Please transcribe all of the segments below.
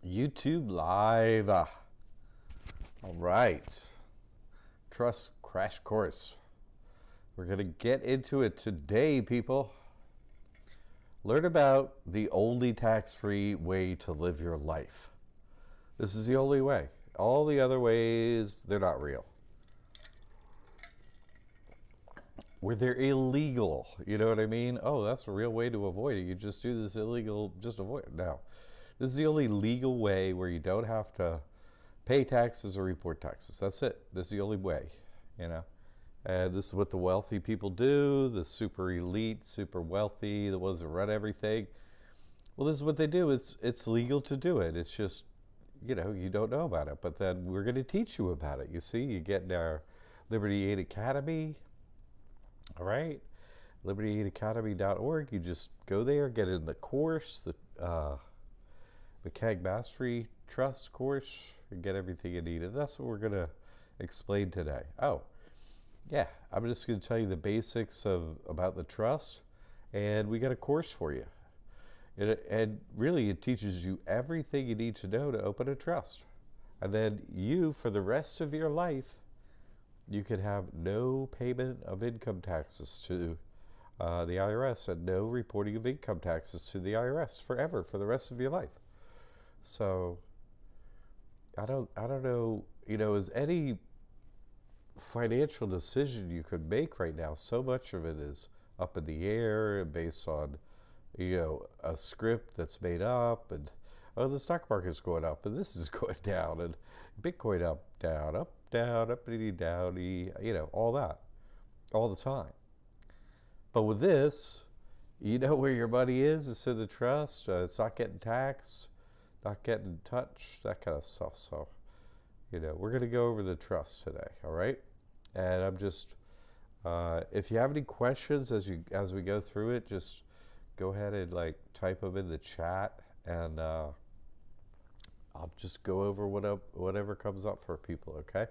YouTube Live. All right. Trust crash course. We're going to get into it today, people. Learn about the only tax-free way to live your life. This is the only way. All the other ways, they're not real. Where they're illegal. You know what I mean? Oh, that's a real way to avoid it. You just do this illegal, just avoid it. No. This is the only legal way where you don't have to pay taxes or report taxes. That's it. This is the only way, you know. And this is what the wealthy people do, the super elite, super wealthy, the ones that run everything. Well, this is what they do. It's legal to do it. It's just, you know, you don't know about it. But then we're going to teach you about it. You see, you get in our Liberty Aid Academy. All right, libertyaidacademy.org. You just go there, get in the course, the McCagg Mastery Trust course, and get everything you need. And that's what we're going to explain today. Oh, yeah, I'm just going to tell you the basics about the trust, and we got a course for you. And really, it teaches you everything you need to know to open a trust. And then you, for the rest of your life, you can have no payment of income taxes to the IRS and no reporting of income taxes to the IRS forever, for the rest of your life. So I don't know, you know, is any financial decision you could make right now, so much of it is up in the air based on, you know, a script that's made up, and oh, the stock market's going up and this is going down, and Bitcoin up, down, uppity, downy, you know, all that, all the time. But with this, you know where your money is. It's in the trust. It's not getting taxed, not getting touched, that kind of stuff. So, you know, we're going to go over the trust today, all right? And I'm just, if you have any questions as we go through it, just go ahead and like type them in the chat, and I'll just go over whatever comes up for people, okay?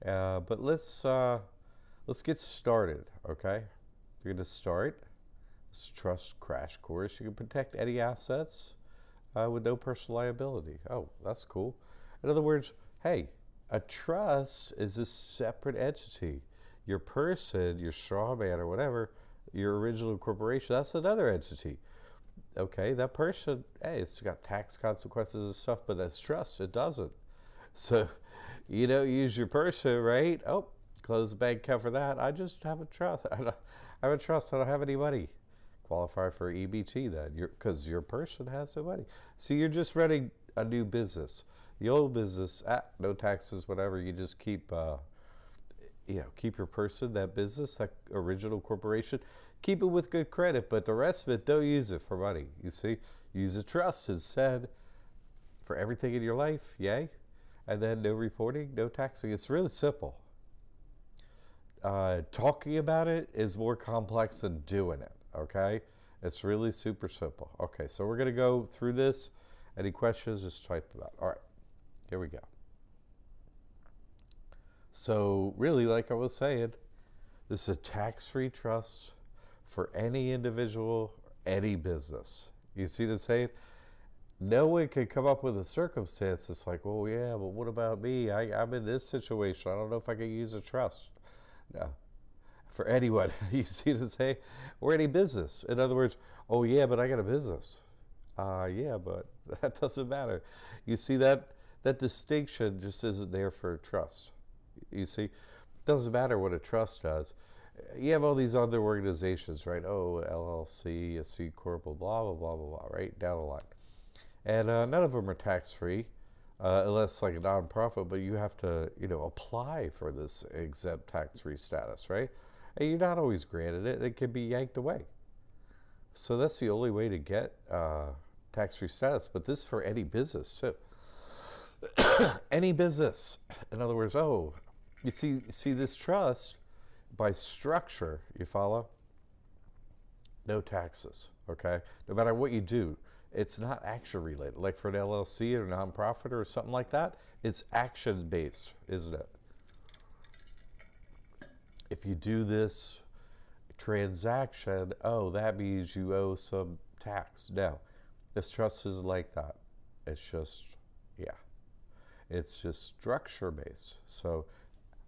But let's get started, okay? We're going to start this trust crash course. You can protect any assets with no personal liability. Oh, that's cool. In other words, hey, a trust is a separate entity. Your person, your straw man or whatever, your original corporation, that's another entity. Okay, that person, hey, it's got tax consequences and stuff, but that's trust, it doesn't. So you don't use your person, right? Oh, close the bank account for that. I just have a trust. I have a trust. I don't have any money. Qualify for EBT then, because your person has no money. So you're just running a new business. The old business, no taxes, whatever. You just keep, keep your person, that business, that original corporation. Keep it with good credit, but the rest of it, don't use it for money. You see, use a trust instead for everything in your life. Yay. And then no reporting, no taxing. It's really simple. Talking about it is more complex than doing it, okay? It's really super simple. Okay, so we're going to go through this. Any questions, just type them out. All right, here we go. So really, like I was saying, this is a tax-free trust for any individual, any business. You see what I'm saying? No one could come up with a circumstance that's like, oh yeah, but what about me? I'm in this situation. I don't know if I can use a trust. No. For anyone, you see what I'm saying? Or any business. In other words, oh yeah, but I got a business. Yeah, but that doesn't matter. You see, that distinction just isn't there for a trust. You see, it doesn't matter what a trust does. You have all these other organizations, right? Oh, LLC, a C Corp, blah, blah, blah, blah, blah, right? Down the line. And none of them are tax-free, unless like a nonprofit, but you have to, you know, apply for this exempt tax-free status, right? And you're not always granted it. It can be yanked away. So that's the only way to get tax-free status. But this is for any business, too. Any business. In other words, oh, you see this trust, by structure, you follow? No taxes, okay? No matter what you do, it's not action related. Like for an LLC or a nonprofit or something like that, it's action based, isn't it? If you do this transaction, oh, that means you owe some tax. No, this trust isn't like that. It's just Yeah. It's just structure based. So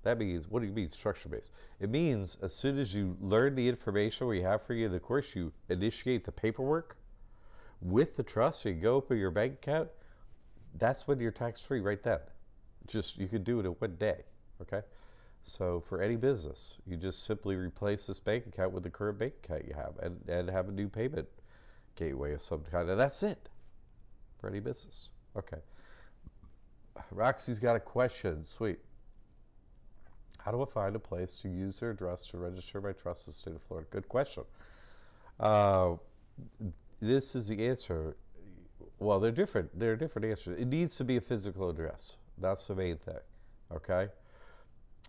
that means, what do you mean structure based? It means as soon as you learn the information we have for you in the course, you initiate the paperwork with the trust, so you go open your bank account, that's when you're tax free right then. Just, you could do it in one day, okay? So for any business, you just simply replace this bank account with the current bank account you have, and have a new payment gateway of some kind, and that's it for any business. Okay. Roxy's got a question. Sweet. How do I find a place to use their address to register my trust in the state of Florida? Good question. This is the answer. Well, they're different. They're different answers. It needs to be a physical address. That's the main thing. Okay.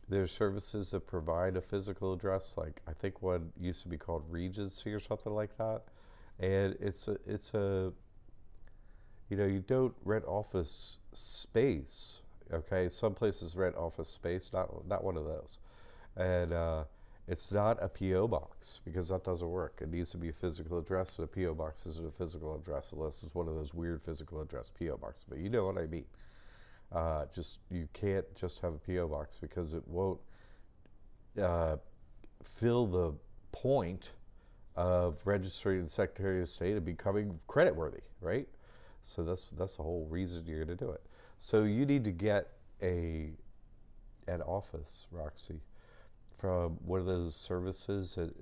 There's services that provide a physical address, like I think one used to be called Regency or something like that, and it's a you don't rent office space. Okay, some places rent office space, not one of those, and it's not a PO box, because that doesn't work. It needs to be a physical address, and a PO box isn't a physical address unless it's one of those weird physical address PO boxes. But you know what I mean. You can't just have a PO box, because it won't fill the point of registering the Secretary of State and becoming creditworthy, right? So that's the whole reason you're going to do it. So you need to get an office, Roxy, from one of those services that,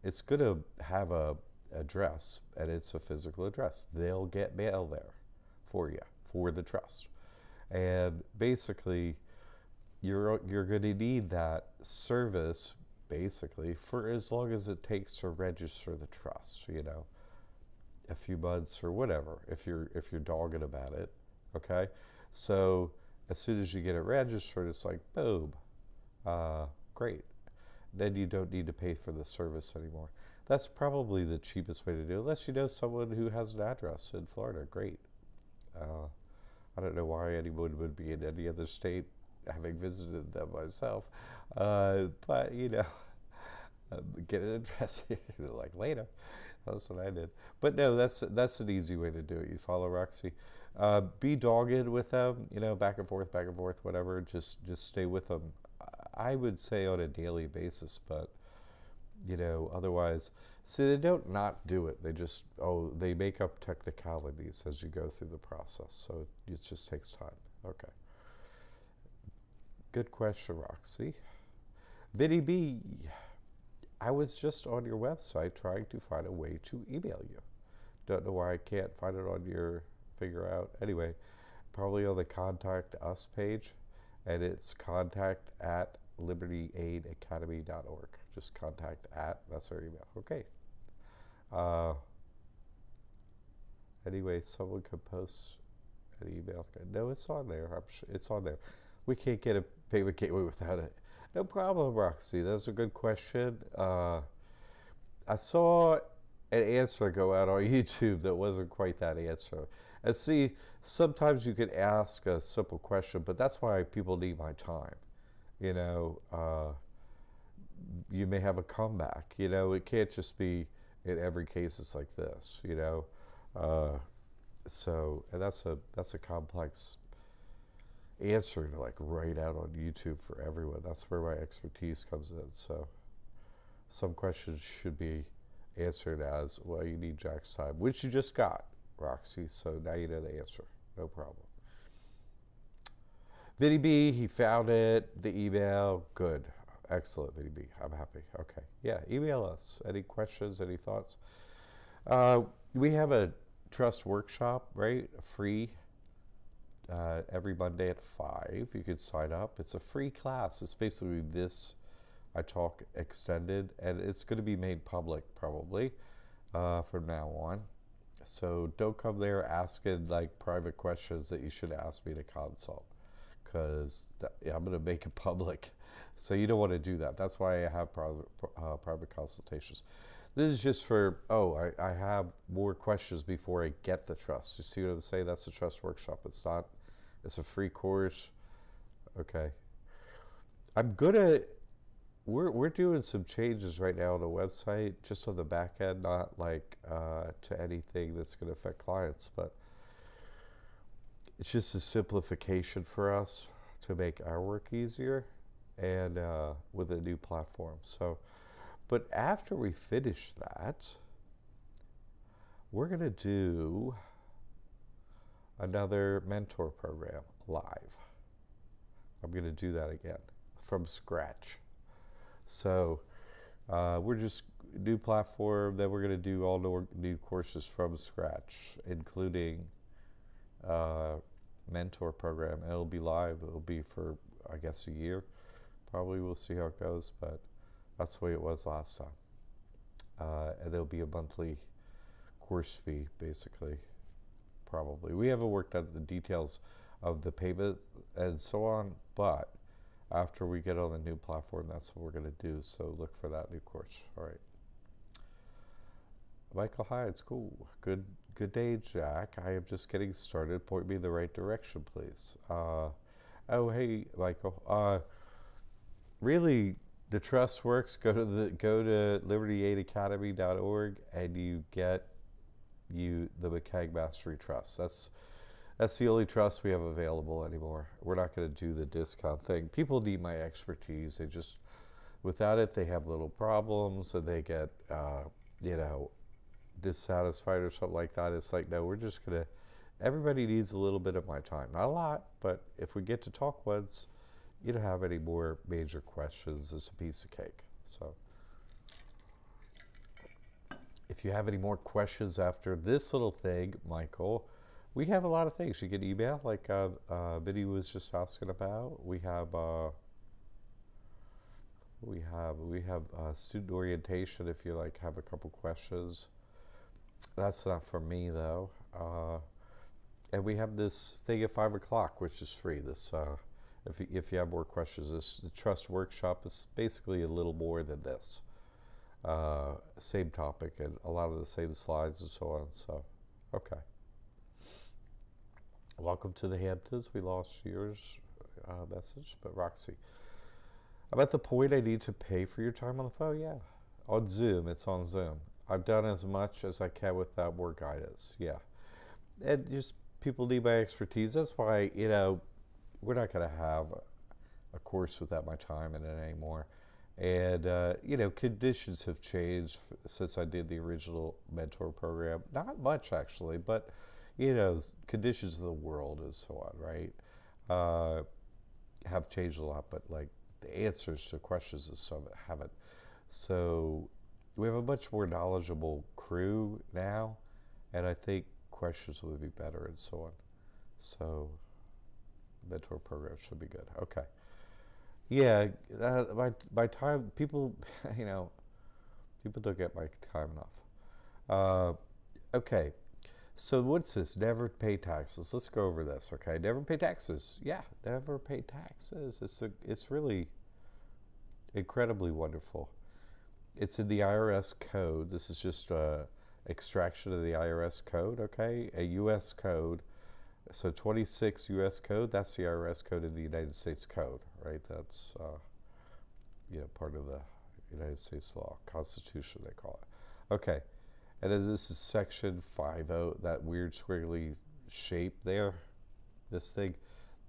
it's going to have a address, and it's a physical address. They'll get mail there for you, for the trust. And basically, you're going to need that service, basically, for as long as it takes to register the trust, a few months or whatever, if you're dogged about it. Okay, so as soon as you get it registered, it's like boom, great. Then you don't need to pay for the service anymore. That's probably the cheapest way to do it, unless you know someone who has an address in Florida. Great. I don't know why anyone would be in any other state, having visited them myself, but get an address like later. That's what I did. But no, that's an easy way to do it. You follow, Roxy. Be dogged with them, back and forth, whatever. Just stay with them. I would say on a daily basis, but otherwise, see, they don't not do it. They just they make up technicalities as you go through the process. So it just takes time. Okay. Good question, Roxy. Vinny B, I was just on your website trying to find a way to email you. Don't know why I can't find it on your figure out. Anyway, probably on the Contact Us page, and it's contact@libertyaidacademy.org. Just contact @ that's our email. Okay. Anyway, someone could post an email. No, it's on there. I'm sure it's on there. We can't get a payment gateway without it. No problem, Roxy. That's a good question. I saw an answer go out on YouTube that wasn't quite that answer. And see, sometimes you can ask a simple question, but that's why people need my time. You may have a comeback. It can't just be in every case it's like this. So, and that's a complex answer to write out on YouTube for everyone. That's where my expertise comes in. So some questions should be answered as, well, you need Jack's time, which you just got, Roxy. So now you know the answer. No problem. Vinny B, he found it, the email. Good. Excellent, Vinny B. I'm happy. Okay. Yeah, email us. Any questions, any thoughts? We have a trust workshop, right? Free. Every Monday at 5. You can sign up. It's a free class. It's basically this I Talk extended, and it's going to be made public probably from now on. So don't come there asking private questions that you should ask me to consult, because I'm going to make it public. So you don't want to do that. That's why I have private consultations. This is just for, I have more questions before I get the trust. You see what I'm saying? That's the trust workshop. It's a free course. Okay. We're doing some changes right now on the website, just on the back end, not to anything that's going to affect clients. But it's just a simplification for us to make our work easier and with a new platform. So, but after we finish that, we're going to do another mentor program live. I'm going to do that again from scratch. So we're just new platform. Then we're going to do all new courses from scratch, including mentor program. And it'll be live. It'll be for, I guess, a year. Probably we'll see how it goes, but that's the way it was last time. And there'll be a monthly course fee, basically. Probably. We haven't worked out the details of the payment and so on, but after we get on the new platform, that's what we're going to do. So look for that new course. All right. Michael, hi, it's cool. Good day, Jack. I am just getting started. Point me in the right direction, please. Oh, hey, Michael. Really, the trust works. Go to libertyaidacademy.org and you get the McCaig Mastery Trust. That's the only trust we have available anymore. We're not going to do the discount thing. People need my expertise. They just, without it, they have little problems and they get, dissatisfied or something like that. It's like, no, we're just going to, everybody needs a little bit of my time. Not a lot, but if we get to talk once, you don't have any more major questions. It's a piece of cake. So if you have any more questions after this little thing, Michael, we have a lot of things. You can email, like Vinny was just asking about. We have student orientation. If you have a couple questions, that's not for me though. And we have this thing at 5 o'clock, which is free. This, if you have more questions, the trust workshop is basically a little more than this. Same topic and a lot of the same slides and so on. So, okay. Welcome to the Hamptons. We lost yours message, but Roxy. I'm at the point I need to pay for your time on the phone. Yeah, on Zoom. It's on Zoom. I've done as much as I can without more guidance. Yeah, and just people need my expertise. That's why we're not going to have a course without my time in it anymore. And conditions have changed since I did the original mentor program. Not much actually, but conditions of the world and so on, right? Have changed a lot, but like the answers to questions and stuff haven't. So we have a much more knowledgeable crew now, and I think questions will be better and so on. So mentor program should be good. Okay. Yeah, my time, people, people don't get my time enough. Okay. So what's this? Never pay taxes. Let's go over this, okay? Never pay taxes. Yeah, never pay taxes. It's really incredibly wonderful. It's in the IRS code. This is just extraction of the IRS code, okay? A U.S. code. So 26 U.S. code, that's the IRS code in the United States code, right? That's, part of the United States law, Constitution, they call it. Okay. And then this is section 50, that weird squiggly shape there, this thing.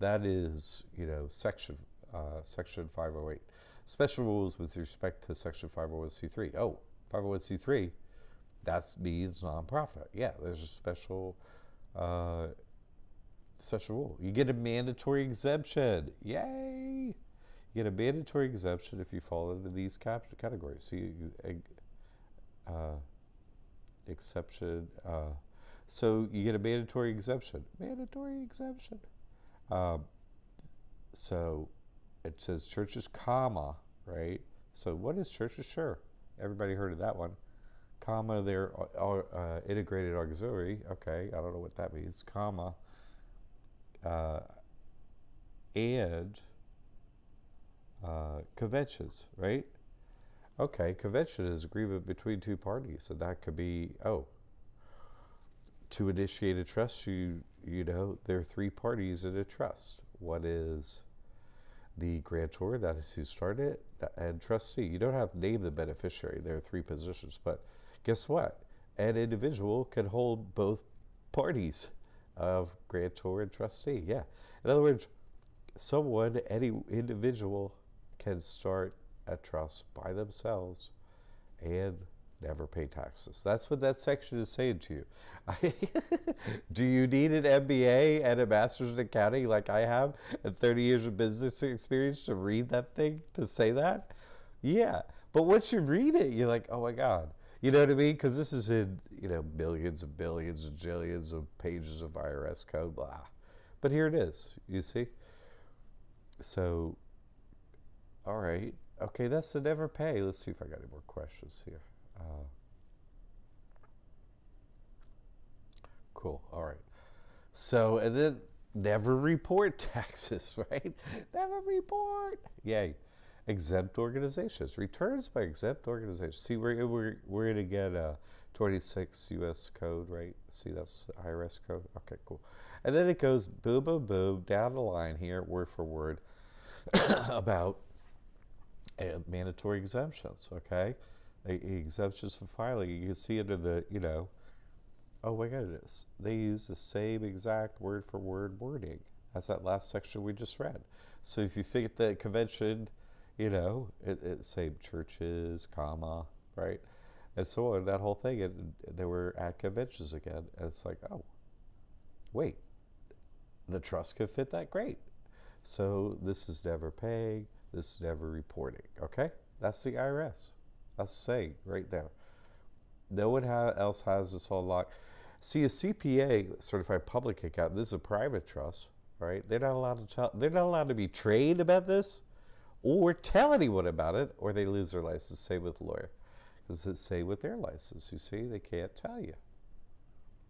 That is, section 508. Special rules with respect to section 501c3. Oh, 501c3, that means nonprofit. Yeah, there's a special rule. You get a mandatory exemption. Yay! You get a mandatory exemption if you fall into these categories. So exception. So you get a mandatory exemption. Mandatory exemption. So it says churches, comma, right? So what is churches? Sure. Everybody heard of that one. Comma, they're integrated auxiliary. Okay, I don't know what that means. Comma. And conventions, right? Okay, convention is agreement between two parties, so that could be, to initiate a trust, there are three parties in a trust. One is the grantor, that is who started it, and trustee. You don't have to name the beneficiary. There are three positions, but guess what? An individual can hold both parties. of grantor and trustee. Yeah. In other words, any individual can start a trust by themselves and never pay taxes. That's what that section is saying to you. Do you need an MBA and a master's in accounting like I have and 30 years of business experience to read that thing, to say that? Yeah. But once you read it, you're like, oh my God. You know what I mean? Because this is in, millions and billions and jillions of pages of IRS code, blah. But here it is, you see? So, all right. Okay, that's the never pay. Let's see if I got any more questions here. Cool. All right. So, and then never report taxes, right? Never report. Yay. Exempt organizations. Returns by exempt organizations. See, we're going to get a 26 U.S. code, right? See, that's IRS code. Okay, cool. And then it goes boom, boom, boom, down the line here, word for word, about mandatory exemptions, okay? Exemptions for filing. You can see under the, oh my goodness, they use the same exact word for word wording as that last section we just read. So if you forget the convention, it same churches, comma, right? And so on, that whole thing, and they were at conventions again. And it's like, oh, wait, the trust could fit that? Great. So this is never paying, this is never reporting, okay? That's the IRS. That's saying right there. No one else has this whole lot. See, a CPA, certified public accountant, this is a private trust, right? They're not allowed to they're not allowed to be trained about this or tell anyone about it, or they lose their license. Same with lawyer. Because it's same with their license. You see, they can't tell you.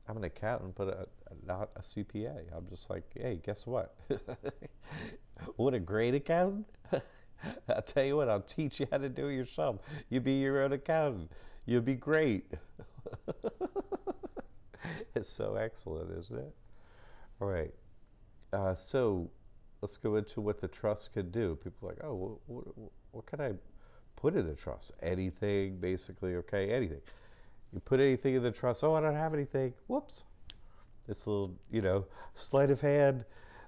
I'm an accountant, but not a CPA. I'm just like, hey, guess what? What a great accountant. I'll tell you what, I'll teach you how to do it yourself. You be your own accountant. You'll be great. It's so excellent, isn't it? All right. So let's go into what the trust could do. People are like, oh, what can I put in the trust? Anything, basically, okay? Anything. You put anything in the trust, oh, I don't have anything. Whoops. This little, sleight of hand.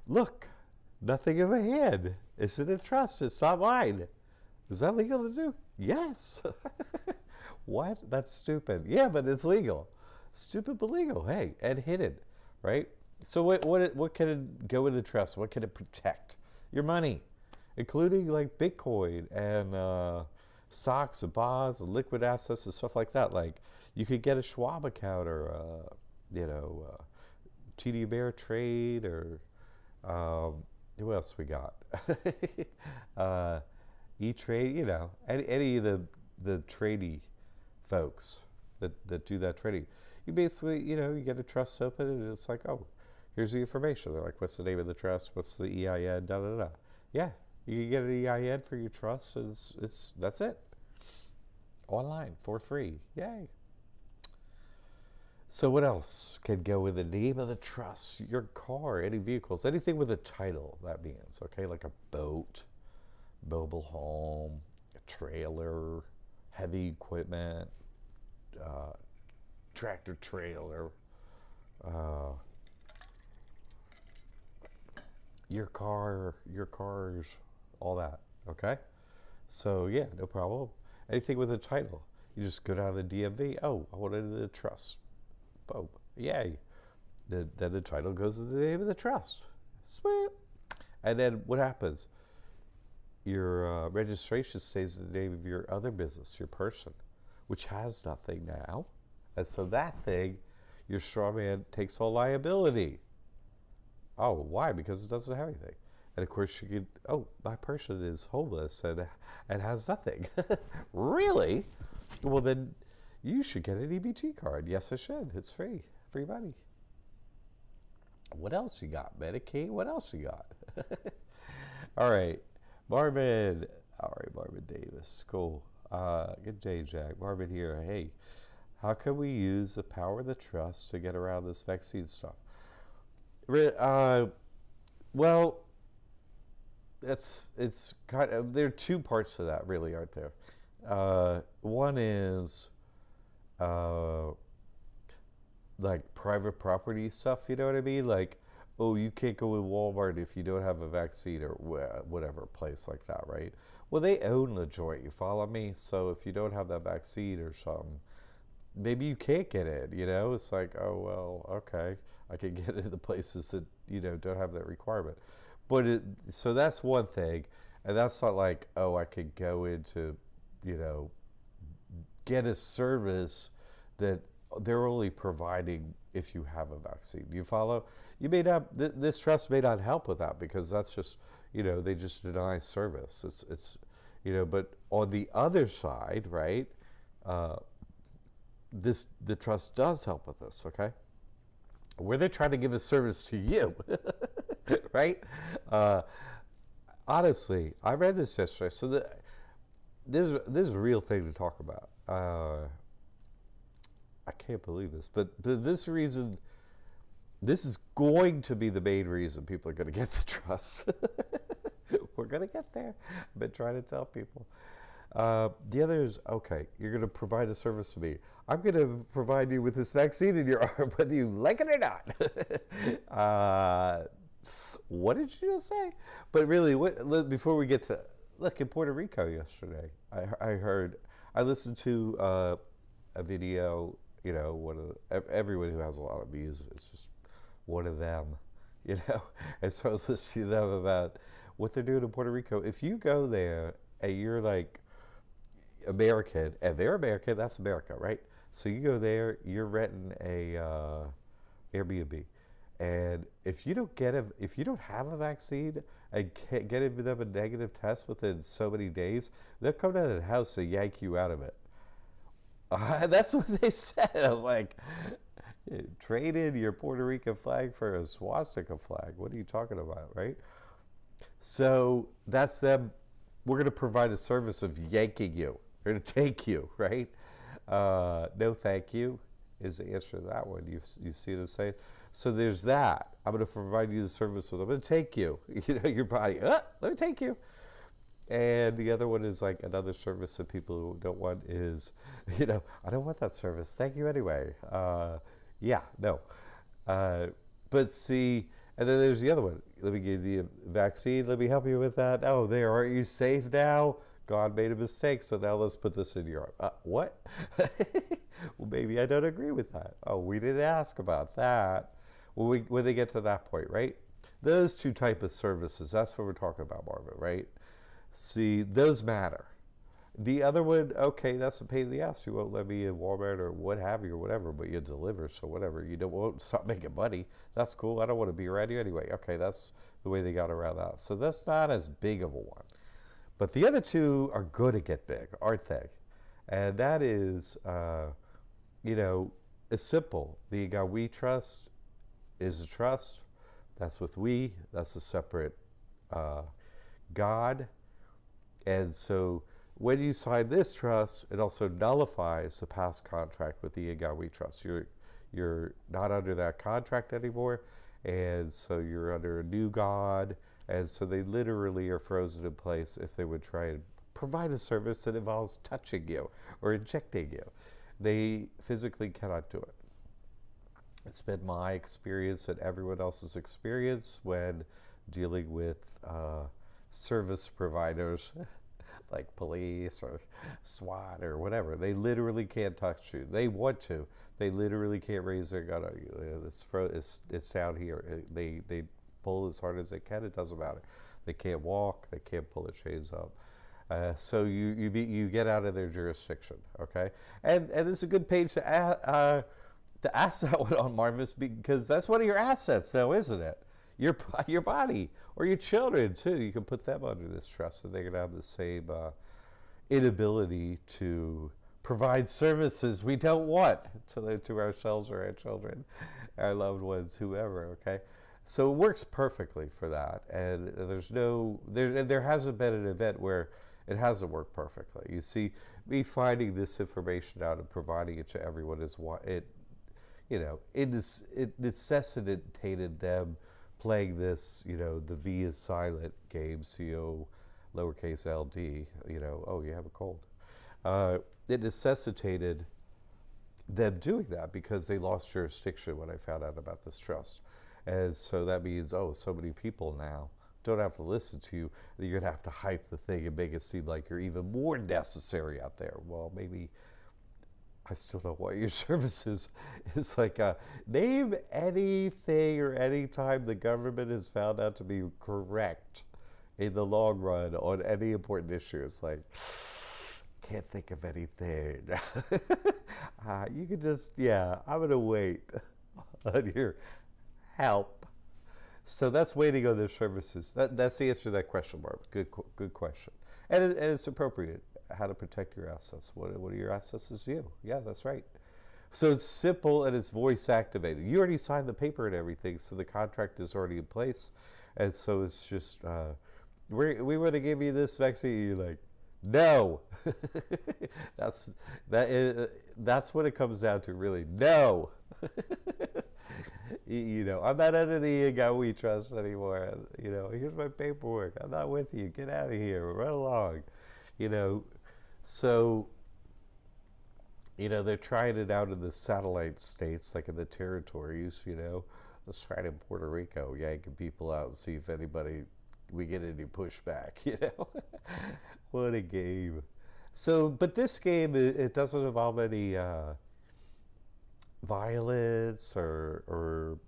Look, nothing in my hand. It's in a trust. It's not mine. Is that legal to do? Yes. What? That's stupid. Yeah, but it's legal. Stupid but legal. Hey, and hidden, right? So what can it go in the trust? What can it protect? Your money, including like Bitcoin and stocks and bonds and liquid assets and stuff like that. Like you could get a Schwab account or TD Ameritrade or who else we got? E-Trade, any of the tradie folks that do that trading. You basically, you get a trust open and it's like, oh, here's the information. They're like, what's the name of the trust? What's the EIN? Da da da. Yeah, you can get an EIN for your trust. And that's it. Online for free. Yay. So what else can go with the name of the trust? Your car, any vehicles, anything with a title, that means, okay? Like a boat, mobile home, a trailer, heavy equipment, tractor trailer, your cars, all that, okay? So yeah, no problem. Anything with a title, you just go down to the DMV. Oh, I want it in the trust. Boom, yay. Then the title goes to the name of the trust. Sweet. And then what happens? Your registration stays in the name of your other business, your person, which has nothing now. And so that thing, your straw man takes all liability. Oh, why? Because it doesn't have anything. And of course you could, oh, my person is homeless and has nothing. Really? Well then, you should get an EBT card. Yes, I should. It's free. Free money. What else you got? Medicaid? What else you got? All right. Marvin. All right, Marvin Davis. Cool. Good day, Jack. Marvin here. Hey, how can we use the power of the trust to get around this vaccine stuff? Well, it's kind of, there are two parts to that, really, aren't there? One is like private property stuff. You know what I mean? Like, oh, you can't go in Walmart if you don't have a vaccine or whatever place like that, right? Well, they own the joint. You follow me? So if you don't have that vaccine or something, maybe you can't get in. You know, it's like, oh well, okay, I can get into the places that don't have that requirement. But so that's one thing, and that's not like, oh, I could go into, you know, get a service that they're only providing if you have a vaccine. You follow? You may not. This trust may not help with that because that's just, they just deny service. It's But on the other side, right? The trust does help with this. Okay, where they're trying to give a service to you, right? Honestly, I read this yesterday, so this is a real thing to talk about. I can't believe this, but this reason, this is going to be the main reason people are going to get the trust. We're going to get there. I've been trying to tell people. The other is, okay, you're going to provide a service to me. I'm going to provide you with this vaccine in your arm, whether you like it or not. What did you just say? But really, before we get to, look, in Puerto Rico yesterday, I listened to a video, everyone who has a lot of views is just one of them, And so I was listening to them about what they're doing in Puerto Rico. If you go there and you're like American, and they're American, that's America, right? So you go there, you're renting a Airbnb, and if you don't have a vaccine and can't get them a negative test within so many days, they'll come down to the house and yank you out of it. That's what they said. I was like, trade in your Puerto Rican flag for a swastika flag. What are you talking about, right? So that's them. We're going to provide a service of yanking you. We're going to take you, right? No, thank you is the answer to that one. You see what I'm saying? So there's that. I'm going to provide you the service with. I'm going to take you. Your body. Let me take you. And the other one is like another service that people who don't want is, I don't want that service. Thank you anyway. Yeah, no. But see, and then there's the other one. Let me give you a vaccine. Let me help you with that. Oh, there. Aren't you safe now? God made a mistake, so now let's put this in your arm. What? Well, maybe I don't agree with that. Oh, we didn't ask about that. When they get to that point, right? Those two type of services, that's what we're talking about, Marvin, right? See, those matter. The other one, okay, that's a pain in the ass. You won't let me in Walmart or what have you or whatever, but you deliver, so whatever. Won't stop making money. That's cool. I don't want to be around you anyway. Okay, that's the way they got around that. So that's not as big of a one. But the other two are going to get big, aren't they? And that is, it's simple. The God we trust is a trust. That's with we. That's a separate God. And so when you sign this trust, it also nullifies the past contract with the God we trust. You're not under that contract anymore, and so you're under a new God, and so they literally are frozen in place if they would try and provide a service that involves touching you or injecting you. They physically cannot do it. It's been my experience and everyone else's experience when dealing with service providers like police or SWAT or whatever. They literally can't touch you. They want to. They literally can't raise their gun on you. It's down here. They pull as hard as they can. It doesn't matter. They can't walk. They can't pull the chains up. So you get out of their jurisdiction. Okay, and it's a good page to ask that one on, Marvis, because that's one of your assets now, isn't it? Your body or your children too. You can put them under this trust, and they're going to have the same inability to provide services we don't want to ourselves or our children, our loved ones, whoever. Okay, so it works perfectly for that, and there hasn't been an event where it hasn't worked perfectly. You see, me finding this information out and providing it to everyone is what it necessitated them playing this, the V is silent game, CO lowercase LD, oh, you have a cold. It necessitated them doing that because they lost jurisdiction when I found out about this trust. And so that means, oh, so many people now don't have to listen to you. You're going to have to hype the thing and make it seem like you're even more necessary out there. Well, maybe I still don't want your services. It's like, name anything or any time the government has found out to be correct in the long run on any important issue. It's like, can't think of anything. You can just, I'm going to wait on your help. So that's waiting on their services. That's the answer to that question, Barb. Good question. And it's appropriate. How to protect your assets. What are your assets is you. Yeah, that's right. So it's simple and it's voice activated. You already signed the paper and everything, so the contract is already in place. And so it's just, we want to give you this vaccine. You're like, no. That's what it comes down to, really. No. I'm not under the guy we trust anymore. Here's my paperwork. I'm not with you. Get out of here. Run along. So, they're trying it out in the satellite states, like in the territories, Let's try it in Puerto Rico, yanking people out and see if we get any pushback, What a game. So, but this game, it doesn't involve any violence or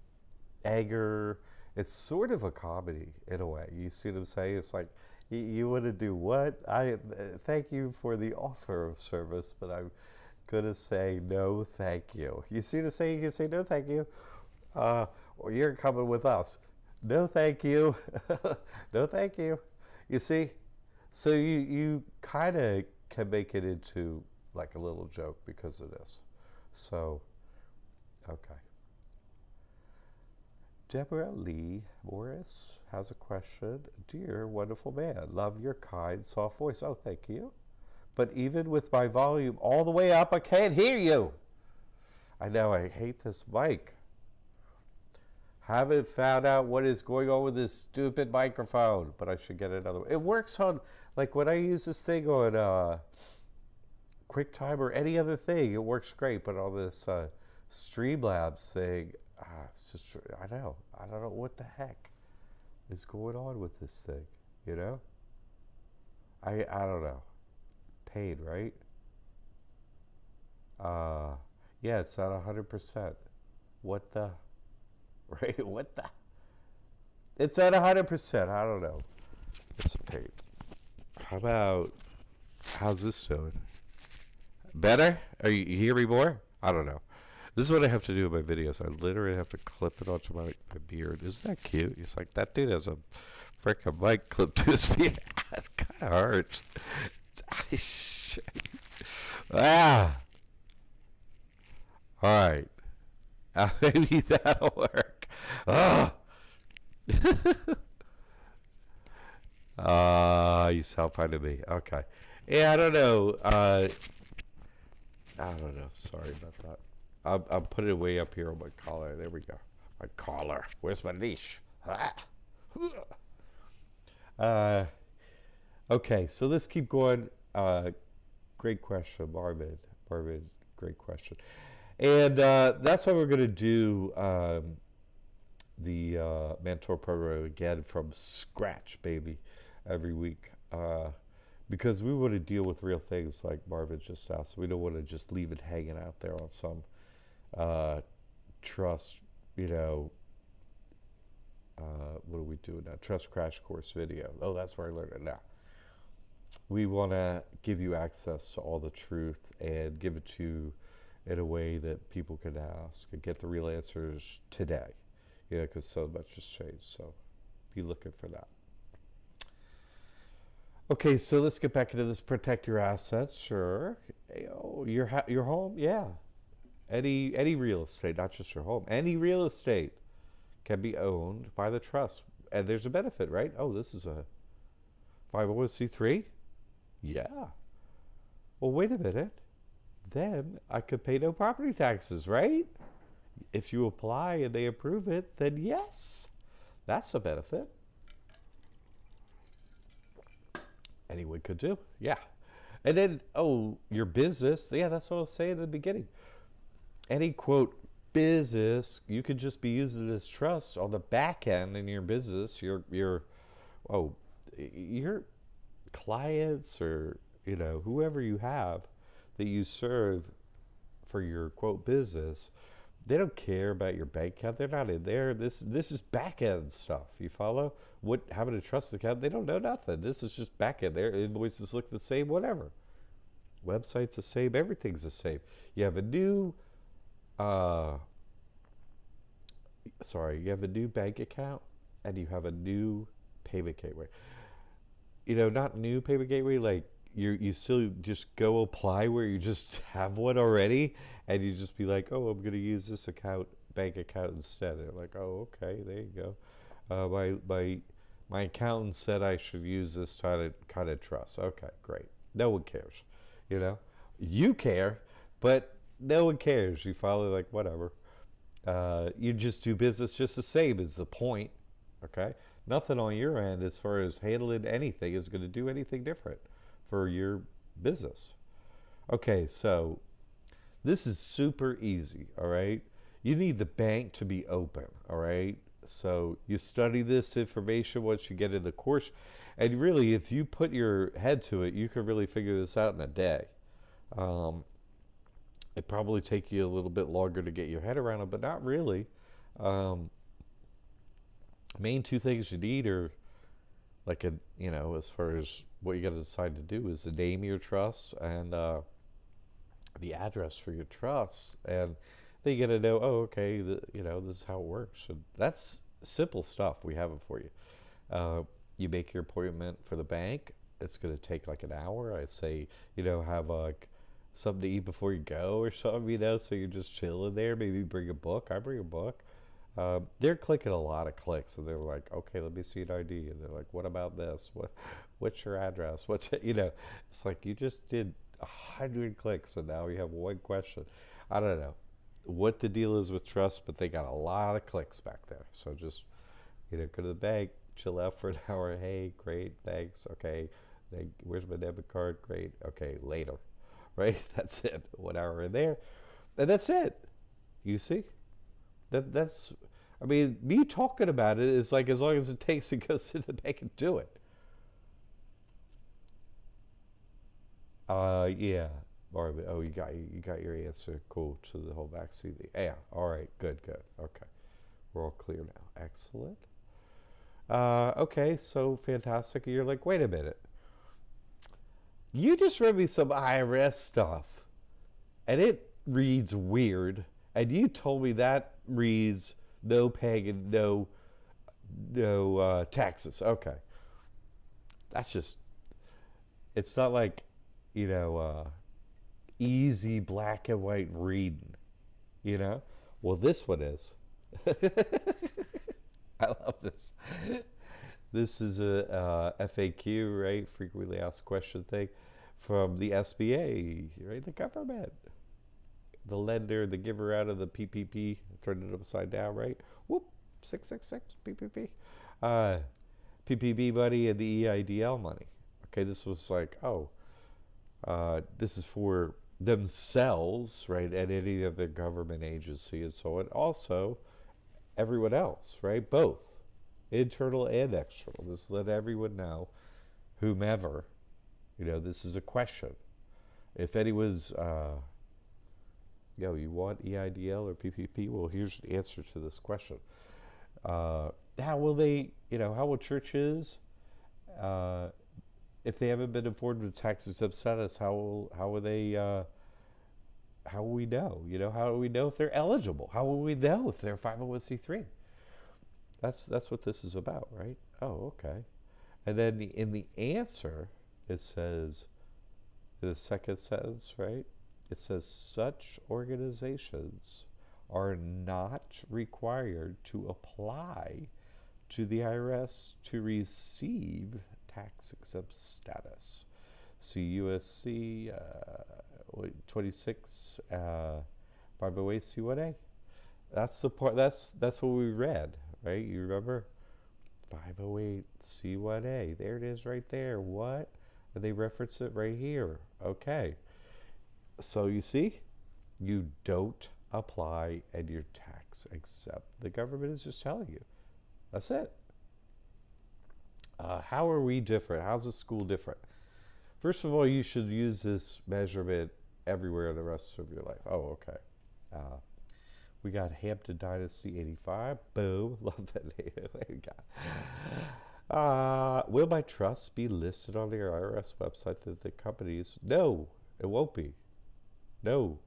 anger. It's sort of a comedy in a way. You see what I'm saying? It's like, you want to do what? I thank you for the offer of service, but I'm going to say no thank you. You see what I'm saying? You can say no thank you, or you're coming with us. No thank you. No thank you. You see? So you kind of can make it into like a little joke because of this. So, okay. Deborah Lee Morris has a question. Dear wonderful man, love your kind, soft voice. Oh, thank you. But even with my volume all the way up, I can't hear you. I know, I hate this mic. Haven't found out what is going on with this stupid microphone, but I should get another one. It works on, like when I use this thing on QuickTime or any other thing, it works great. But on this Streamlabs thing, it's just, I don't know what the heck is going on with this thing, I don't know. Pain, right? Yeah, it's at 100%. What the? Right? What the? It's at 100%. I don't know. It's a pain. How's this doing? Better? Are you hear me more? I don't know. This is what I have to do in my videos. I literally have to clip it onto my beard. Isn't that cute? It's like, that dude has a freaking mic clipped to his beard. It kind of hurts. All right. Maybe that'll work. You sound fine to me. Okay. Yeah, I don't know. Sorry about that. I'm putting it way up here on my collar. There we go. My collar. Where's my leash? Okay, so let's keep going. Great question, Marvin. Great question. And that's why we're going to do the mentor program again from scratch, baby, every week. Because we want to deal with real things like Marvin just asked. We don't want to just leave it hanging out there on some trust, what do we do now? Trust crash course video. Oh, that's where I learned it now. We want to give you access to all the truth and give it to you in a way that people can ask and get the real answers today. Because so much has changed. So be looking for that. Okay, so let's get back into this. Protect your assets, sure. Your home, yeah. Any real estate, not just your home. Any real estate can be owned by the trust. And there's a benefit, right? Oh, this is a 501c3? Yeah. Well, wait a minute. Then I could pay no property taxes, right? If you apply and they approve it, then yes. That's a benefit. Anyone could do, yeah. And then, your business, yeah, that's what I was saying at the beginning. any quote business, you could just be using it as trust on the back end in your business. Oh, your clients, or whoever you have that you serve for your quote business, they don't care about your bank account. They're not in there. This is back end stuff. You follow? What having a trust account? They don't know nothing. This is just back end. Their invoices look the same. Whatever. Website's the same. Everything's the same. You have a new, you have a new bank account, and you have a new payment gateway. Not new payment gateway, like you still just go apply where you just have one already, and you just be like, oh, I'm going to use this bank account instead. And they're like, oh, okay, there you go. My accountant said I should use this kind of trust. Okay, great. No one cares. You care, but no one cares. You follow, like, whatever. You just do business just the same is the point. Okay, nothing on your end as far as handling anything is going to do anything different for your business. Okay, so this is super easy. All right, you need the bank to be open. All right, so you study this information once you get in the course, and really, if you put your head to it, you can really figure this out in a day. It probably take you a little bit longer to get your head around it, but not really. Main two things you need are like as far as what you got to decide to do is the name of your trust and the address for your trust, and then you got to know, oh, okay, this is how it works. And that's simple stuff. We have it for you. You make your appointment for the bank. It's going to take like an hour. I'd say, have something to eat before you go or something, so you're just chilling there. Maybe bring a book. I bring a book. They're clicking a lot of clicks, and they're like, okay, let me see an ID. And they're like, what about this? What's your address? It's like you just did 100 clicks, and now you have one question. I don't know what the deal is with trust, but they got a lot of clicks back there. So just, go to the bank, chill out for an hour. Hey, great, thanks. Okay, where's my debit card? Great. Okay, later. Right? That's it. 1 hour in there, and that's it. You see? That's, me talking about it is like as long as it takes to go sit in the bank and do it. Yeah. All right. Oh, you got your answer. Cool. To the whole vaccine thing. Yeah. All right. Good. Okay. We're all clear now. Excellent. Okay. So fantastic. You're like, wait a minute. You just read me some IRS stuff, and it reads weird. And you told me that reads no paying and no taxes. Okay. That's just, it's not like, easy black and white reading, Well, this one is. I love this. This is a FAQ, right? Frequently asked question thing from the SBA, right? The government. The lender, the giver out of the PPP, turned it upside down, right? Whoop, 666, PPP. PPP money and the EIDL money. Okay, this was like, this is for themselves, right, and any other government agency and so on. Also, everyone else, right? Both, internal and external. Just let everyone know, whomever, this is a question. If anyone's, you want EIDL or PPP? Well, here's the answer to this question. How will churches, if they haven't been informed of tax-exempt status, how will we know? How do we know if they're eligible? How will we know if they're 501c3? That's what this is about, right? Oh, okay. And then in the answer, it says, in the second sentence, right? It says, such organizations are not required to apply to the IRS to receive tax-exempt status. See USC 26 508C1A. That's the part. That's what we read, right? You remember 508C1A. There it is, right there. What? And they reference it right here. Okay. So you see, you don't apply, and you're tax exempt. The government is just telling you. That's it. How are we different? How's the school different? First of all, you should use this measurement everywhere the rest of your life. Oh, okay. Uh, we got Hampton Dynasty 85. Boom. Love that name. Will my trust be listed on the IRS website that the companies? No, it won't be. No.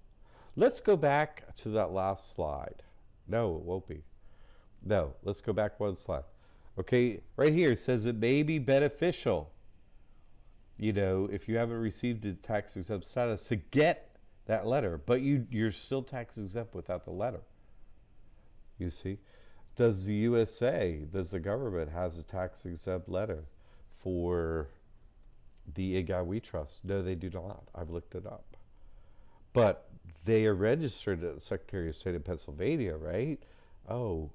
Let's go back to that last slide. No, it won't be. No, let's go back one slide. Okay, right here it says it may be beneficial, if you haven't received a tax exempt status, to get that letter, but you're still tax exempt without the letter. You see? Does the government has a tax exempt letter for the IGA We Trust? No, they do not. I've looked it up. But they are registered at the Secretary of State of Pennsylvania, right? Oh,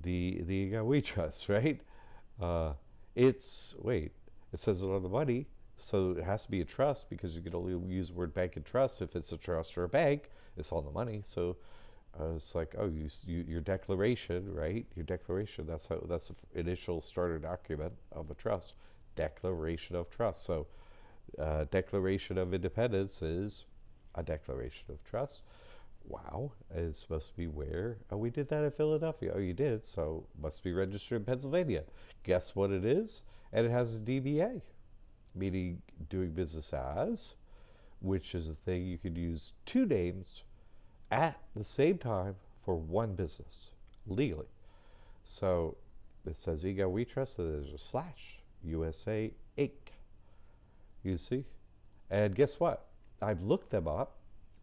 the IGA We Trust, right? It says it on the money, so it has to be a trust because you can only use the word bank and trust if it's a trust or a bank. It's on the money, so it's like, oh, your declaration, right? Your declaration. That's the initial starter document of a trust. Declaration of trust. So, Declaration of Independence is a declaration of trust. Wow, it's supposed to be where? Oh, we did that in Philadelphia. Oh, you did? So must be registered in Pennsylvania. Guess what it is? And it has a DBA, meaning doing business as, which is a thing you could use two names at the same time for one business, legally. So it says IGA We Trust, and there's a slash, USA Inc. You see? And guess what? I've looked them up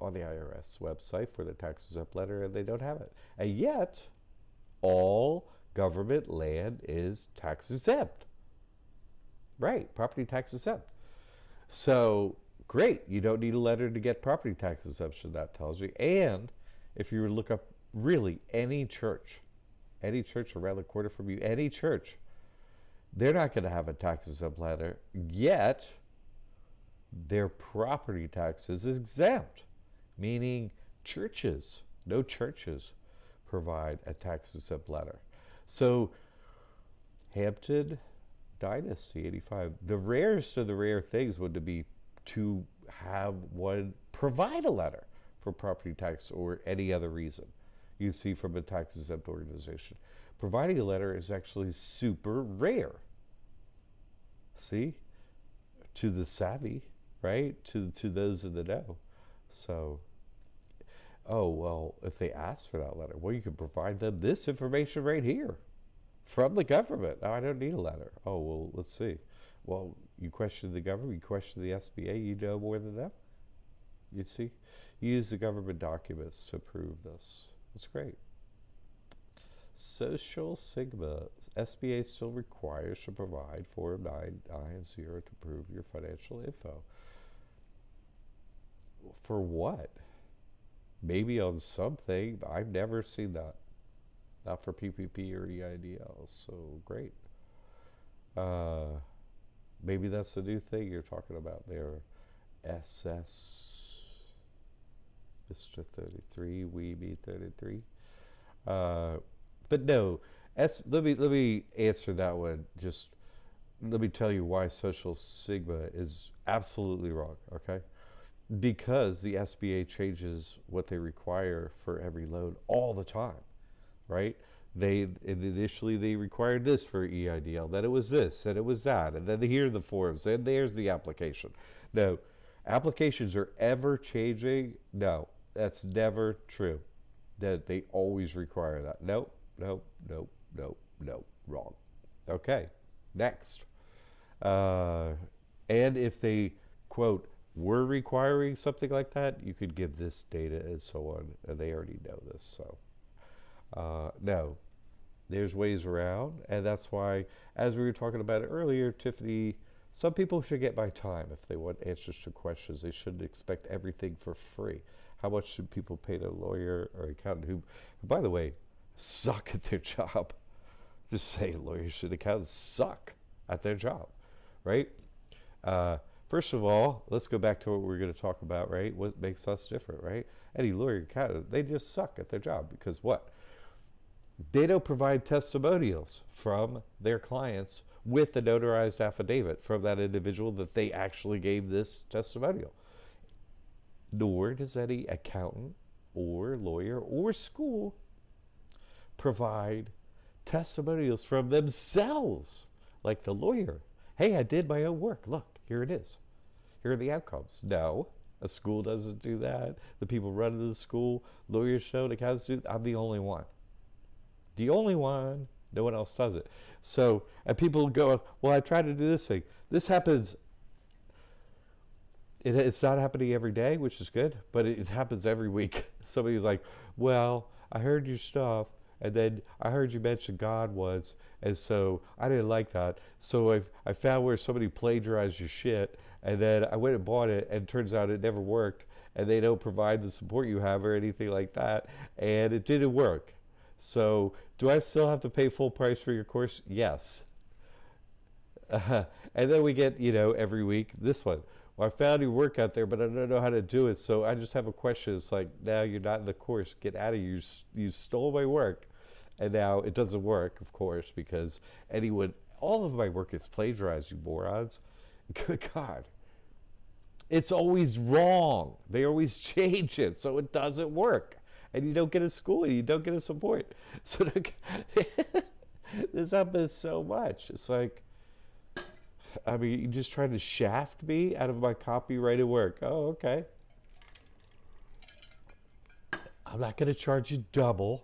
on the IRS website for the tax exempt letter, and they don't have it. And yet, all government land is tax exempt. Right, property tax exempt. So, great, you don't need a letter to get property tax exemption, that tells you. And if you were to look up really any church around the corner from you, any church, they're not going to have a tax exempt letter, yet their property tax is exempt. Meaning no churches provide a tax exempt letter. So Hampton Dynasty 85, the rarest of the rare things would be to have one provide a letter for property tax or any other reason, you see, from a tax exempt organization. Providing a letter is actually super rare. See? To the savvy, right? To those in the know. So, oh, well, if they ask for that letter, well, you can provide them this information right here from the government. No, I don't need a letter. Oh, well, let's see. Well, you question the government, you question the SBA, you know more than them. You see? You use the government documents to prove this. That's great. Social Sigma. SBA still requires to provide Form 990 to prove your financial info. For what? Maybe on something. I've never seen that. Not for PPP or EIDL. So great. Maybe that's the new thing you're talking about there. SS Mr. 33, we be 33. But no, let me answer that one. Just let me tell you why Social Sigma is absolutely wrong, okay? Because the SBA changes what they require for every loan all the time, right? Initially they required this for EIDL, then it was this, and it was that, and then here are the forms, and there's the application. No, applications are ever changing. No, that's never true. That they always require that. Nope, wrong. Okay, next. And if they, quote, were requiring something like that, you could give this data and so on, and they already know this. So, no, there's ways around, and that's why, as we were talking about it earlier, Tiffany, some people should get my time if they want answers to questions. They shouldn't expect everything for free. How much should people pay their lawyer or accountant who, by the way, suck at their job? Just say lawyers and accountants suck at their job, right? First of all, let's go back to what we're going to talk about, right? What makes us different, right? Any lawyer in Canada, they just suck at their job because what? They don't provide testimonials from their clients with the notarized affidavit from that individual that they actually gave this testimonial. Nor does any accountant or lawyer or school provide testimonials from themselves, like the lawyer. Hey, I did my own work. Look, here it is. Here are the outcomes. No, a school doesn't do that. The people running the school, lawyers don't, accountants do. I'm the only one. The only one. No one else does it. So, and people go, well, I tried to do this thing. This happens. It's not happening every day, which is good, but it happens every week. Somebody's like, well, I heard your stuff, and then I heard you mention God once, and so I didn't like that. So I found where somebody plagiarized your shit, and then I went and bought it, and it turns out it never worked, and they don't provide the support you have or anything like that, and it didn't work. So do I still have to pay full price for your course? Yes. And then we get, every week, this one. Well, I found your work out there, but I don't know how to do it, so I just have a question. It's like, now you're not in the course. Get out of here. You stole my work. And now it doesn't work, of course, because all of my work is plagiarized, you morons. Good God. It's always wrong. They always change it, so it doesn't work. And you don't get a school, you don't get a support. So this happens so much. It's like, I mean, you just trying to shaft me out of my copyrighted work. Oh, okay. I'm not going to charge you double.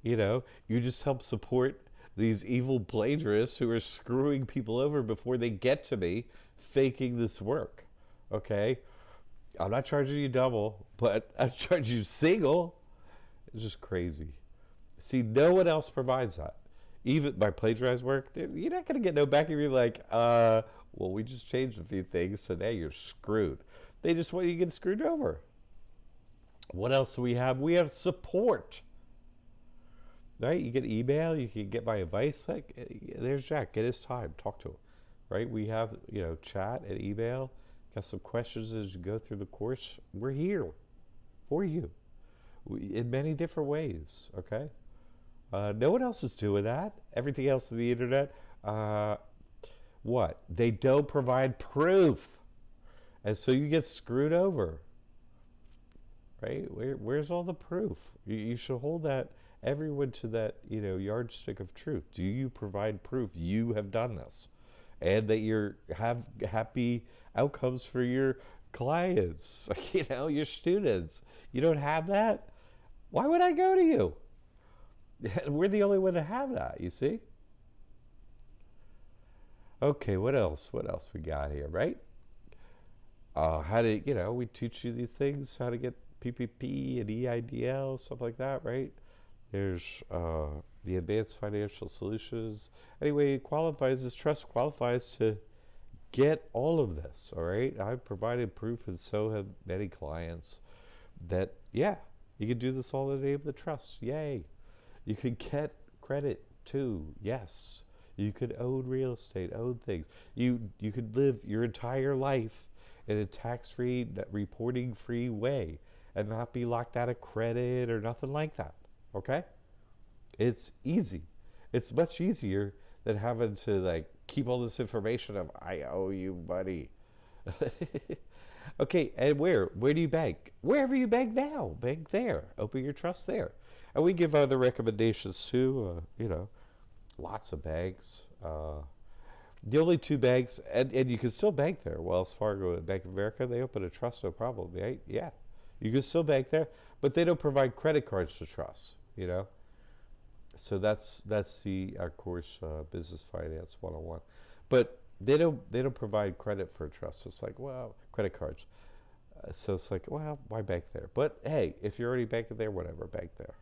You just help support these evil plagiarists who are screwing people over before they get to me, faking this work. Okay? I'm not charging you double, but I charge you single. It's just crazy. See, no one else provides that. Even my plagiarized work, you're not going to get no back if you're like, well, we just changed a few things, so now you're screwed. They just want you to get screwed over. What else do we have? We have support. Right? You get email, you can get my advice. Like, there's Jack, get his time, talk to him. Right? We have, chat and email. Got some questions as you go through the course. We're here for you in many different ways, okay? No one else is doing that. Everything else on the internet, what? They don't provide proof. And so you get screwed over, right? Where's all the proof? You should hold that, everyone to that, yardstick of truth. Do you provide proof you have done this? And that you have happy outcomes for your clients, your students. You don't have that? Why would I go to you? We're the only one to have that, you see? Okay, what else? What else we got here, right? How to, we teach you these things, how to get PPP and EIDL, stuff like that, right? There's the Advanced Financial Solutions. Anyway, this trust qualifies to get all of this, all right? I've provided proof, and so have many clients, that, yeah, you can do this all in the name of the trust. Yay. You could get credit too. Yes. You could own real estate, own things. You could live your entire life in a tax-free, reporting-free way and not be locked out of credit or nothing like that. Okay? It's easy. It's much easier than having to keep all this information of, I owe you money. Okay, and where do you bank? Wherever you bank now, bank there. Open your trust there. And we give other recommendations too, lots of banks. The only two banks, and you can still bank there, Wells Fargo and Bank of America, they open a trust, no problem, right? Yeah, you can still bank there, but they don't provide credit cards to trust, So that's our course, Business Finance 101. But they don't provide credit for a trust. It's like, well, credit cards. So it's like, well, why bank there? But hey, if you're already banking there, whatever, bank there.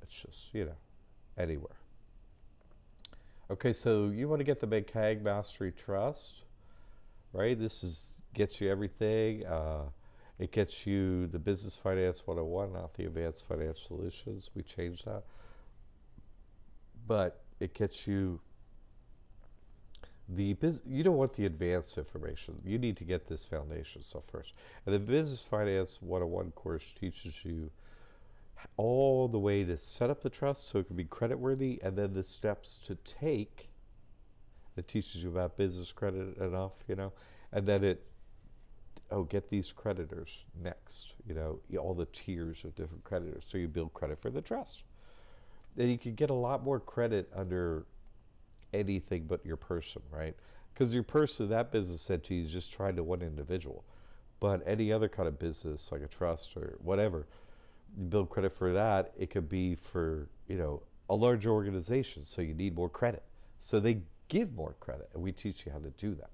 It's just, anywhere. Okay, so you want to get the McCagg Mastery Trust, right? Gets you everything. It gets you the Business Finance 101, not the Advanced Financial Solutions. We changed that. But it gets you You don't want the advanced information. You need to get this foundation stuff first. And the Business Finance 101 course teaches you all the way to set up the trust so it can be creditworthy, and then the steps to take. It teaches you about business credit enough, and then get these creditors next, all the tiers of different creditors. So you build credit for the trust. And you can get a lot more credit under anything but your person, right? Because your person, that business entity, is just trying to one individual. But any other kind of business, like a trust or whatever, you build credit for that. It could be for, a larger organization, so you need more credit. So they give more credit, and we teach you how to do that.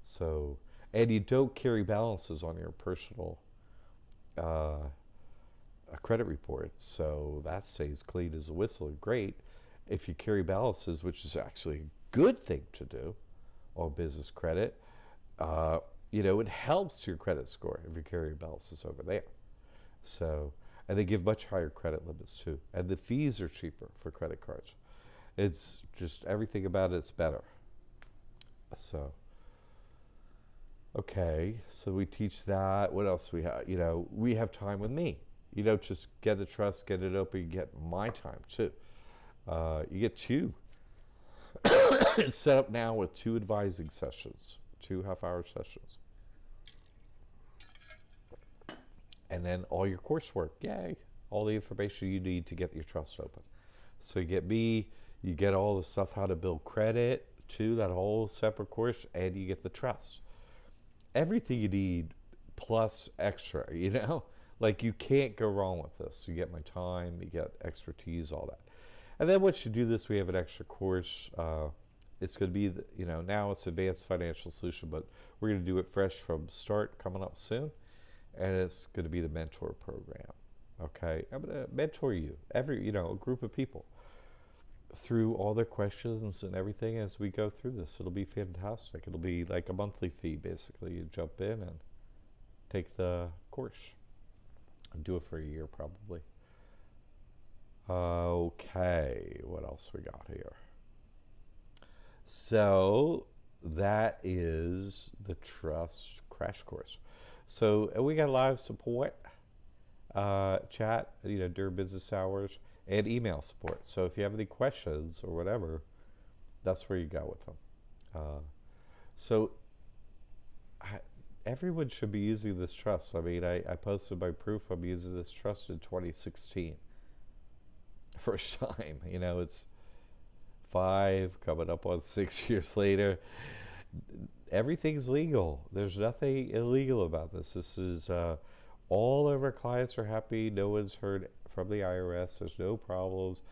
So, and you don't carry balances on your personal credit report, so that stays clean as a whistle and great. If you carry balances, which is actually a good thing to do on business credit, it helps your credit score if you carry balances over there. So, and they give much higher credit limits too, and the fees are cheaper for credit cards. It's just everything about it's better. So, okay, so we teach that. What else we have? We have time with me. You don't just get a trust, get it open, you get my time too. You get 2. It's set up now with 2 advising sessions, 2 half-hour sessions. And then all your coursework, yay, all the information you need to get your trust open. So you get me, you get all the stuff how to build credit too, that whole separate course, and you get the trust. Everything you need plus extra, Like you can't go wrong with this. You get my time, you get expertise, all that. And then once you do this, we have an extra course. It's going to be, now it's Advanced Financial Solution, but we're going to do it fresh from start coming up soon. And it's going to be the mentor program. Okay, I'm going to mentor you, a group of people, through all their questions and everything as we go through this. It'll be fantastic. It'll be like a monthly fee, basically. You jump in and take the course. And do it for a year, probably. Okay, what else we got here? So that is the Trust Crash Course. So we got live support, chat, during business hours, and email support. So if you have any questions or whatever, that's where you go with them. Everyone should be using this trust. I mean, I posted my proof I'm using this trust in 2016. First time, it's 5, coming up on 6 years later. Everything's legal. There's nothing illegal about this. This is, all of our clients are happy. No one's heard from the IRS. There's no problems.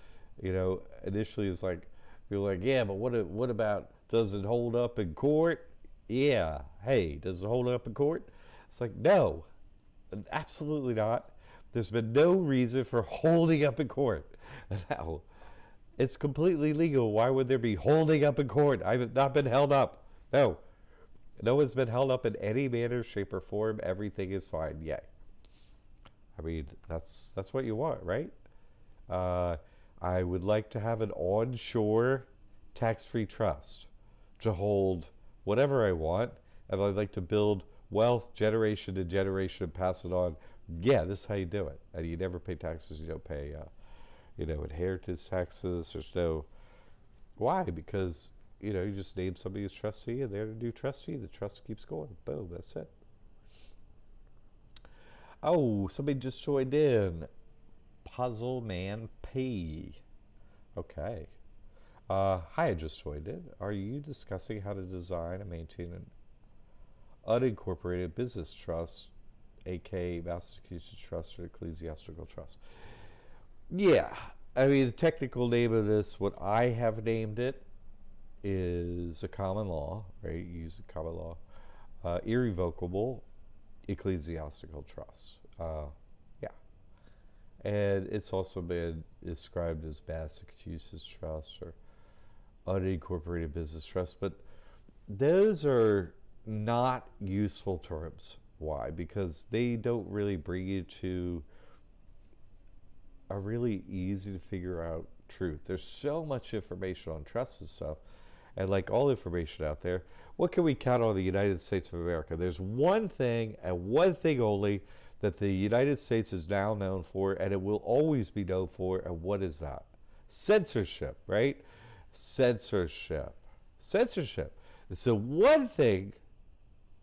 Initially it's like, you're like, yeah, but what about, does it hold up in court? Yeah. Hey, does it hold up in court? It's like, no, absolutely not. There's been no reason for holding up in court. No, it's completely legal. Why would there be holding up in court? I have not been held up. No one's been held up in any manner, shape, or form. Everything is fine. Yay. I mean, that's what you want, right? I would like to have an onshore tax-free trust to hold whatever I want, and I'd like to build wealth generation to generation and pass it on. Yeah, this is how you do it. And you never pay taxes. You don't pay, inheritance taxes. There's no... Why? Because, you just name somebody as trustee, and they're the new trustee. The trust keeps going. Boom, that's it. Oh, somebody just joined in. Puzzle Man P. Okay. Hi, I just joined in. Are you discussing how to design and maintain an unincorporated business trust, aka Massachusetts Trust or Ecclesiastical Trust? Yeah. I mean, the technical name of this, what I have named it, is a common law, right? You use a common law. Irrevocable ecclesiastical trust. Yeah. And it's also been described as Massachusetts Trust or unincorporated business trust, but those are not useful terms. Why? Because they don't really bring you to a really easy to figure out truth. There's so much information on trust and stuff, and like all information out there, what can we count on the United States of America? There's one thing and one thing only that the United States is now known for, and it will always be known for, and what is that? Censorship, right? Censorship. Censorship. It's the one thing,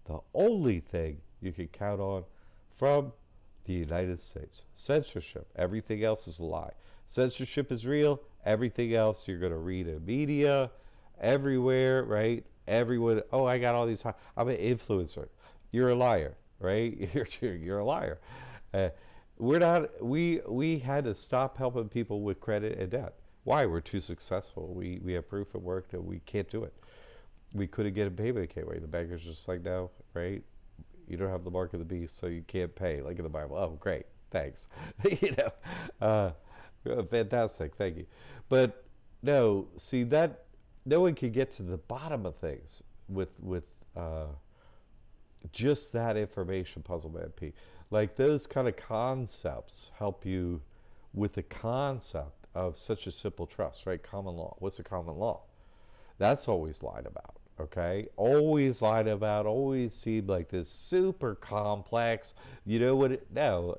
the only thing you can count on from the United States. Censorship. Everything else is a lie. Censorship is real. Everything else you're going to read in media, everywhere, right? Everyone, oh, I got all these, I'm an influencer. You're a liar, right? You're a liar. We had to stop helping people with credit and debt. Why? We're too successful. We have proof it worked and we can't do it. We couldn't get a payment gateway. The banker's just like, no, right? You don't have the mark of the beast, so you can't pay. Like in the Bible. Oh, great. Thanks. Fantastic. Thank you. But no, see that no one can get to the bottom of things with just that information puzzle, man. P. Like those kind of concepts help you with the concept of such a simple trust, right? Common law. What's the common law? That's always lied about, okay? Always lied about, always seemed like this super complex. You know what no.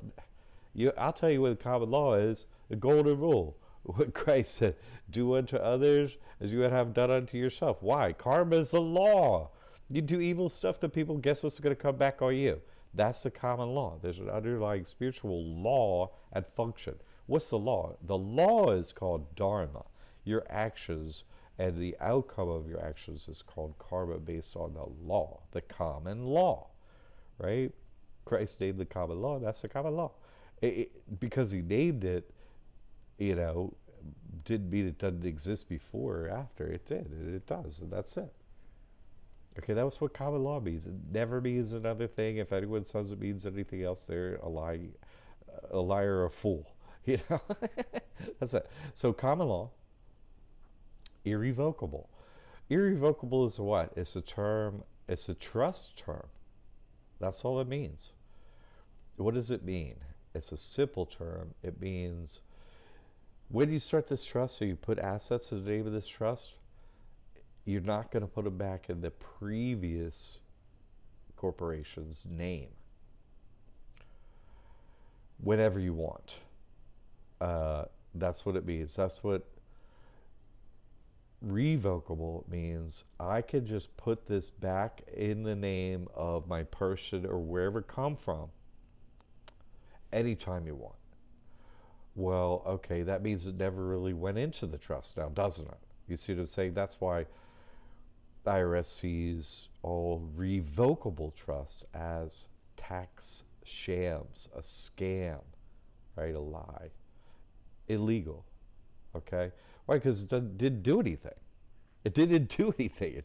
I'll tell you what the common law is, the golden rule. What Christ said, do unto others as you would have done unto yourself. Why? Karma is the law. You do evil stuff to people, guess what's going to come back on you? That's the common law. There's an underlying spiritual law at function. What's the law? The law is called dharma. Your actions and the outcome of your actions is called karma based on the law, the common law, right? Christ named the common law, that's the common law. Because he named it, didn't mean it doesn't exist before or after. It did, and it does, and that's it. Okay, that was what common law means. It never means another thing. If anyone says it means anything else, they're a liar or a fool. That's it. So common law, irrevocable. Irrevocable is what? It's a term, it's a trust term. That's all it means. What does it mean? It's a simple term. It means when you start this trust, or you put assets in the name of this trust, you're not going to put them back in the previous corporation's name whenever you want. That's what it means. That's what revocable means. I can just put this back in the name of my person or wherever it come from anytime you want. Well, okay, that means it never really went into the trust now, doesn't it? You see what I'm saying? That's why the IRS sees all revocable trusts as tax shams, a scam, right? A lie. Illegal. Okay? Why? Because it didn't do anything. It didn't do anything.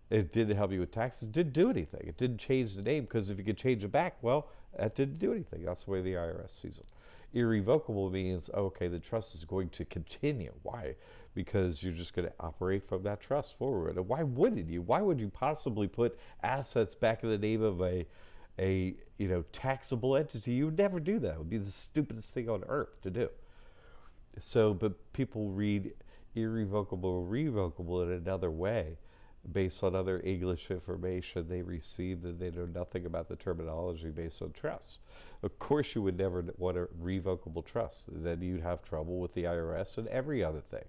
It didn't help you with taxes. It didn't do anything. It didn't change the name, because if you could change it back, well, that didn't do anything. That's the way the IRS sees it. Irrevocable means, okay, the trust is going to continue. Why? Because you're just going to operate from that trust forward. And why wouldn't you? Why would you possibly put assets back in the name of a taxable entity? You would never do that. It would be the stupidest thing on earth to do. So, but people read irrevocable or revocable in another way based on other English information they received, and they know nothing about the terminology based on trust. Of course, you would never want a revocable trust. Then you'd have trouble with the IRS and every other thing.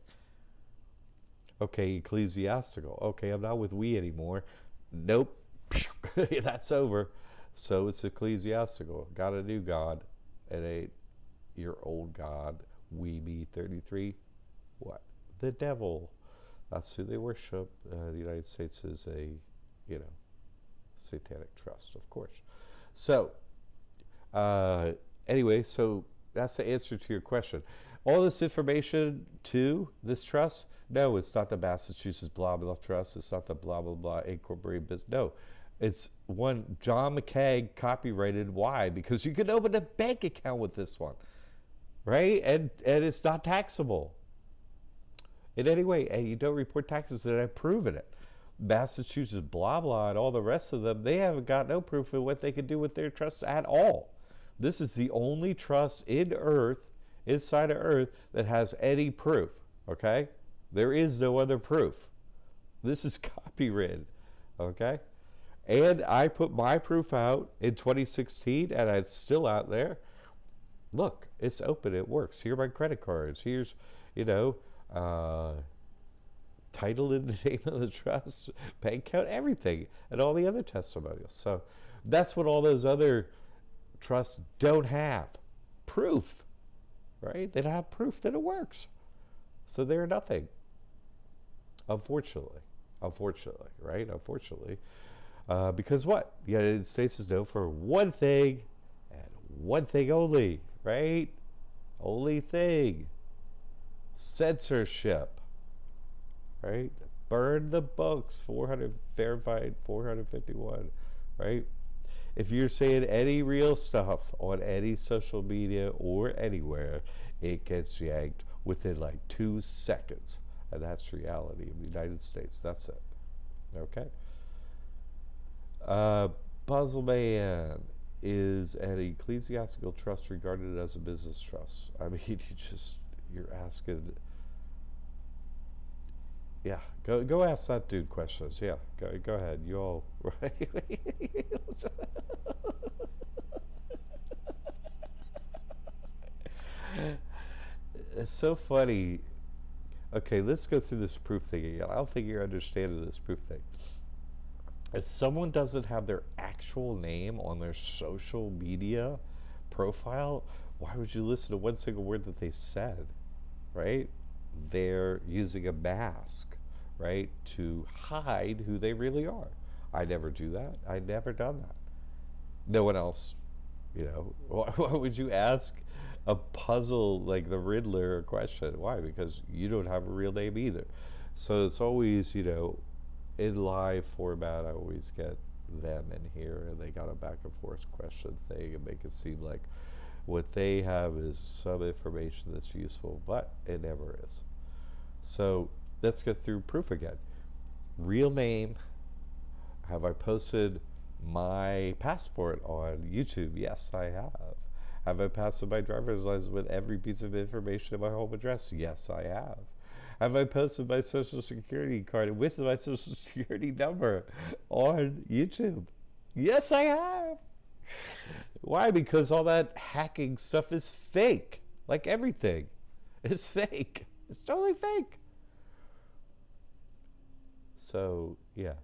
Okay, ecclesiastical. Okay, I'm not with we anymore. Nope. That's over. So it's ecclesiastical. Got a new God. It ain't your old God. We be 33. What? The devil. That's who they worship. The United States is a, satanic trust, of course. So, anyway, so that's the answer to your question. All this information to this trust, no, it's not the Massachusetts blah blah trust. It's not the blah blah blah incorporated business. No, it's one John McCaig copyrighted. Why? Because you can open a bank account with this one, right? And it's not taxable in any way, and you don't report taxes, and I've proven it. Massachusetts blah blah and all the rest of them, they haven't got no proof of what they can do with their trusts at all. This is the only trust inside of Earth, that has any proof, okay? There is no other proof. This is copywritten, okay? And I put my proof out in 2016, and it's still out there. Look, it's open, it works. Here are my credit cards. Here's, you know, title in the name of the trust, bank account, everything, and all the other testimonials. So that's what all those other trusts don't have. Proof, right? They don't have proof that it works. So they're nothing. Unfortunately, right? Unfortunately. Because what? The United States is known for one thing and one thing only, right? Only thing. Censorship, right? Burn the books, 400, Fahrenheit 451, right? If you're saying any real stuff on any social media or anywhere, it gets yanked within like 2 seconds. And that's reality of the United States. That's it. Okay? Puzzle Man is an ecclesiastical trust regarded as a business trust. I mean, you're asking. Yeah, go ask that dude questions. Yeah, go ahead. You all right? It's so funny. Okay, let's go through this proof thing again. I don't think you're understanding this proof thing. If someone doesn't have their actual name on their social media profile, why would you listen to one single word that they said, right? They're using a mask, right, to hide who they really are. I never do that. I've never done that. No one else, you know. Why would you ask a puzzle like the Riddler a question? Why? Because you don't have a real name either. So it's always, you know, in live format, I always get them in here, and they got a back and forth question thing and make it seem like what they have is some information that's useful, but it never is. So let's go through proof again. Real name. Have I posted my passport on YouTube? Yes, I have. Have I posted my driver's license with every piece of information in my home address? Yes, I have. Have I posted my social security card with my social security number on YouTube? Yes, I have. Why? Because all that hacking stuff is fake. Like everything. It's fake. It's totally fake. So, yeah.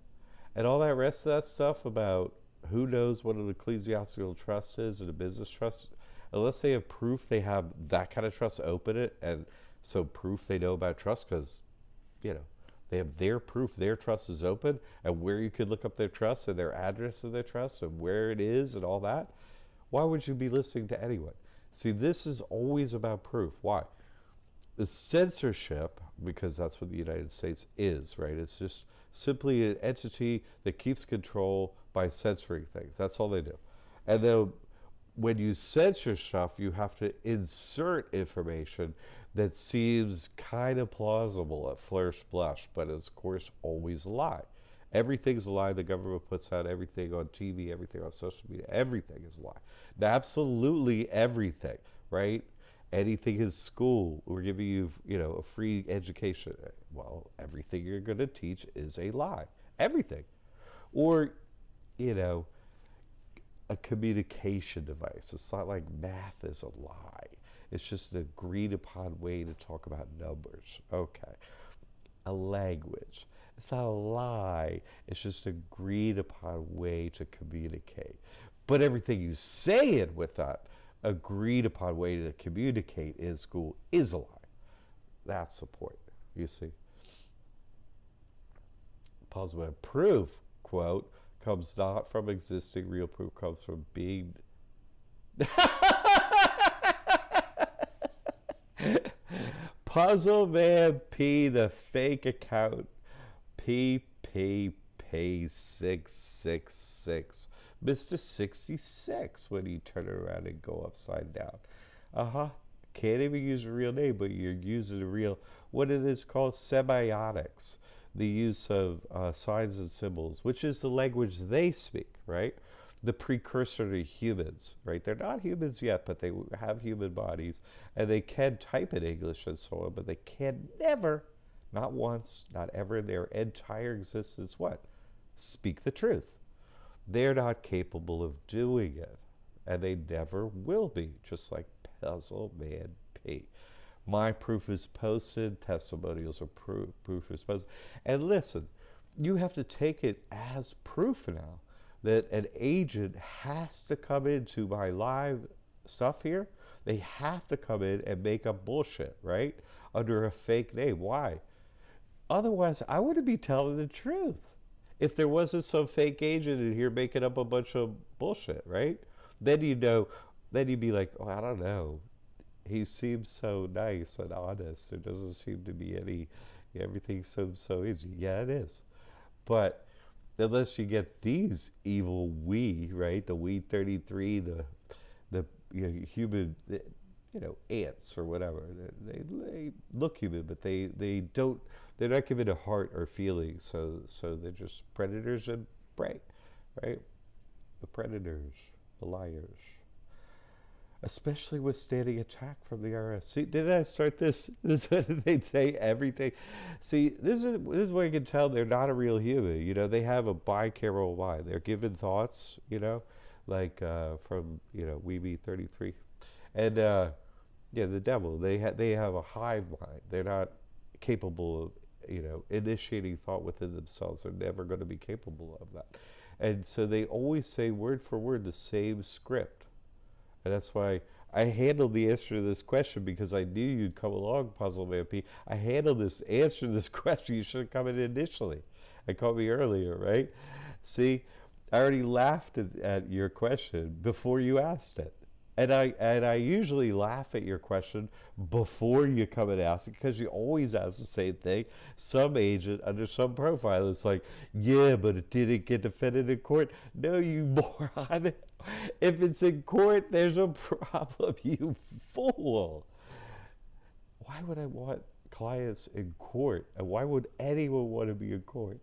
And all that rest of that stuff about who knows what an ecclesiastical trust is and a business trust, unless they have proof they have that kind of trust, open it, and so proof they know about trust, because, you know, they have their proof their trust is open, and where you could look up their trust and their address of their trust and where it is and all that. Why would you be listening to anyone? See, this is always about proof. Why? The censorship, because that's what the United States is, right? It's just simply an entity that keeps control by censoring things. That's all they do. And then when you censor stuff, you have to insert information that seems kind of plausible at first blush, but is, of course, always a lie. Everything's a lie. The government puts out everything on TV, everything on social media. Everything is a lie. Absolutely everything, right? Anything in school, we're giving you, you know, a free education. Well, everything you're going to teach is a lie. Everything. Or, you know, a communication device. It's not like math is a lie. It's just an agreed upon way to talk about numbers. Okay. A language. It's not a lie. It's just an agreed upon way to communicate. But everything you say it with that agreed upon way to communicate in school is a lie. That's the point, you see. Positive proof, quote, comes not from existing real proof, comes from being... Puzzle Man P, the fake account, PPP666, Mr. 66 when you turn around and go upside down. Can't even use a real name, but you're using a real, what it is called, semiotics, the use of signs and symbols, which is the language they speak, right? The precursor to humans, right? They're not humans yet, but they have human bodies, and they can type in English and so on, but they can never not once, not ever in their entire existence, what? Speak the truth. They're not capable of doing it, and they never will be, just like Puzzle Man P. My proof is posted, testimonials are proof is posted. And listen, you have to take it as proof now that an agent has to come into my live stuff here. They have to come in and make up bullshit, right? Under a fake name. Why? Otherwise, I wouldn't be telling the truth if there wasn't some fake agent in here making up a bunch of bullshit, right? Then you know, then you'd be like, oh, I don't know. He seems so nice and honest. There doesn't seem to be any, everything seems so easy. Yeah, it is. But unless you get these evil we, right? The we 33, the human, ants or whatever. They look human, but they don't. They're not given a heart or feelings. So they're just predators and prey, right? The predators, the liars. Especially withstanding attack from the IRS. See, did I start this? This is what they say everything. See, this is where you can tell they're not a real human. They have a bicameral mind. They're given thoughts, like from Weeby 33, and the devil. They have a hive mind. They're not capable of initiating thought within themselves. They're never going to be capable of that, and so they always say word for word the same script. And that's why I handled the answer to this question, because I knew you'd come along, Puzzle Man P. I handled this answer to this question. You should have come in initially and called me earlier, right? See, I already laughed at your question before you asked it. And I usually laugh at your question before you come and ask it, because you always ask the same thing. Some agent under some profile is like, yeah, but it didn't get defended in court. No, you moron. If it's in court, there's a problem, you fool. Why would I want clients in court? And why would anyone want to be in court?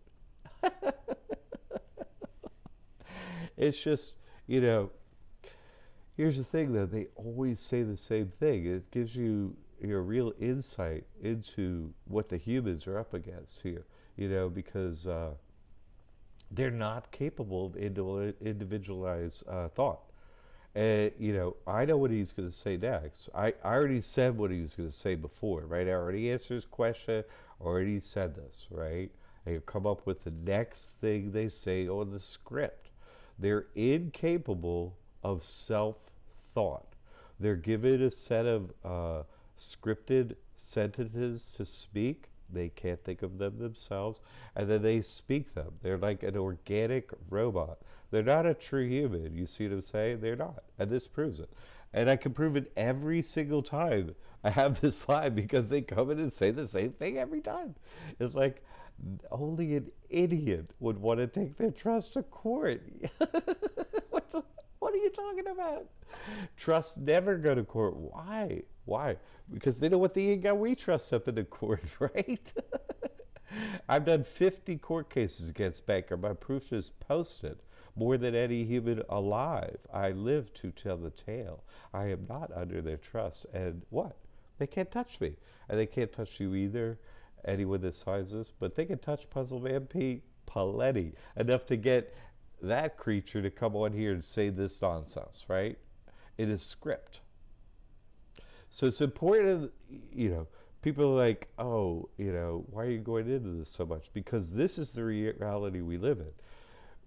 It's just, here's the thing, though. They always say the same thing. It gives you real insight into what the humans are up against here, because they're not capable of individualized thought. And, I know what he's going to say next. I already said what he was going to say before, right? I already answered his question, already said this, right? And he'll come up with the next thing they say on the script. They're incapable of self-thought. They're given a set of scripted sentences to speak. They can't think of them themselves, and then they speak them. They're like an organic robot. They're not a true human. You see what I'm saying? They're not, and this proves it. And I can prove it every single time I have this live, because they come in and say the same thing every time. It's like only an idiot would want to take their trust to court. What are you talking about? Trusts never go to court. Why? Why? Because they don't want the got we trust up in the court, right? I've done 50 court cases against Banker. My proof is posted. More than any human alive. I live to tell the tale. I am not under their trust. And what? They can't touch me. And they can't touch you either, anyone that signs this. But they can touch Puzzle Man P plenty. Enough to get that creature to come on here and say this nonsense, right? It is script. So it's important, people are like, oh, why are you going into this so much? Because this is the reality we live in.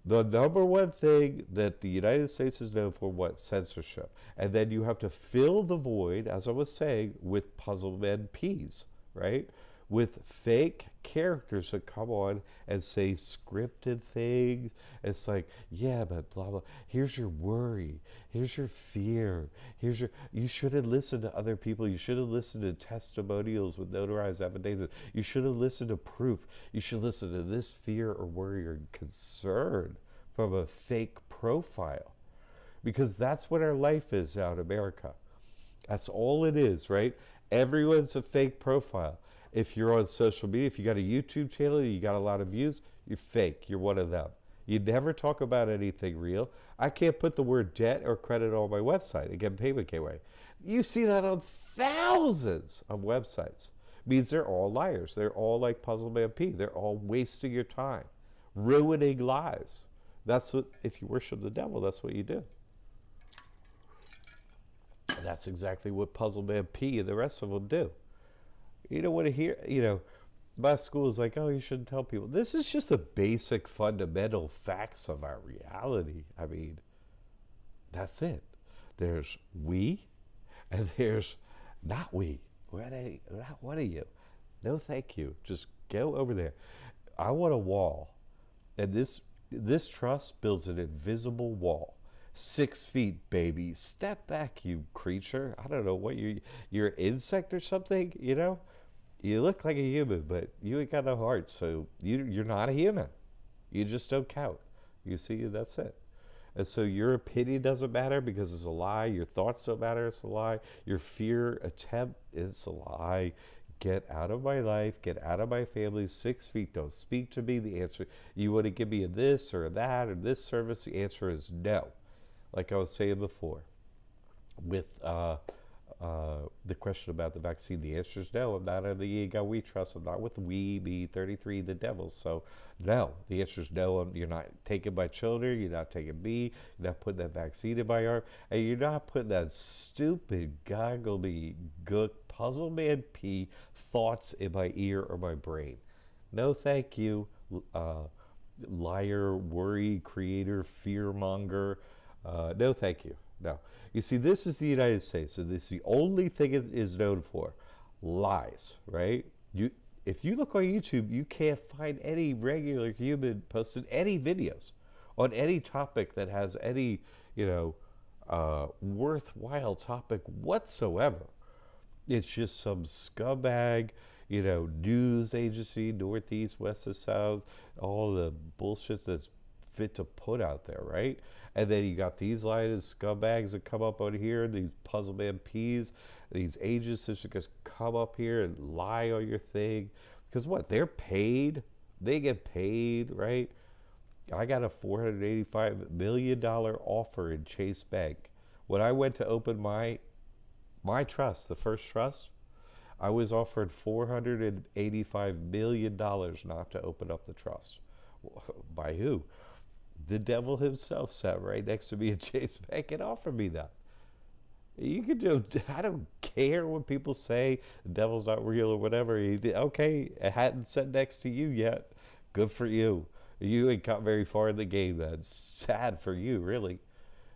The number one thing that the United States is known for, what? Censorship. And then you have to fill the void, as I was saying, with Puzzle Man P's, right? With fake characters that come on and say scripted things. It's like, yeah, but blah, blah. Here's your worry. Here's your fear. You shouldn't listen to other people. You shouldn't listen to testimonials with notarized affidavits. You shouldn't listen to proof. You should listen to this fear or worry or concern from a fake profile. Because that's what our life is now in America. That's all it is, right? Everyone's a fake profile. If you're on social media, if you got a YouTube channel, you got a lot of views, you're fake. You're one of them. You never talk about anything real. I can't put the word debt or credit on my website. Again, payment gateway. You see that on thousands of websites means they're all liars. They're all like Puzzle Man P. They're all wasting your time, ruining lives. That's what, if you worship the devil, that's what you do. And that's exactly what Puzzle Man P and the rest of them do. You don't want to hear, my school is like, oh, you shouldn't tell people. This is just the basic fundamental facts of our reality. I mean, that's it. There's we, and there's not we. What are you? No, thank you. Just go over there. I want a wall, and this trust builds an invisible wall. 6 feet, baby. Step back, you creature. I don't know what you're an insect or something. You look like a human, but you ain't got no heart, so you're not a human. You just don't count. You see, that's it. And so your opinion doesn't matter because it's a lie. Your thoughts don't matter, it's a lie. Your fear attempt is a lie. Get out of my life, get out of my family. 6 feet, don't speak to me. The answer, you want to give me a this or a that or this service? The answer is no. Like I was saying before, with the question about the vaccine, the answer is no. I'm not on the ego we trust. I'm not with we, me, 33, the devils. So no, the answer is no. You're not taking my children. You're not taking me. You're not putting that vaccine in my arm. And you're not putting that stupid, gook, Puzzle Man P thoughts in my ear or my brain. No, thank you, liar, worry, creator, fear monger. No, thank you. No. You see, this is the United States, and this is the only thing it is known for. Lies, right? If you look on YouTube, you can't find any regular human posting any videos on any topic that has any, worthwhile topic whatsoever. It's just some scumbag, news agency, Northeast, West, and South, all the bullshit that's fit to put out there, right? And then you got these lying scumbags that come up on here, these Puzzle Man Ps, these agencies that just come up here and lie on your thing. Because what? They're paid. They get paid, right? I got a $485 million offer in Chase Bank. When I went to open my trust, the first trust, I was offered $485 million not to open up the trust. By who? The devil himself sat right next to me at Chase Bank and offered me that. You could do, I don't care what people say, the devil's not real or whatever. Okay, it hadn't sat next to you yet. Good for you. You ain't got very far in the game. That's sad for you, really.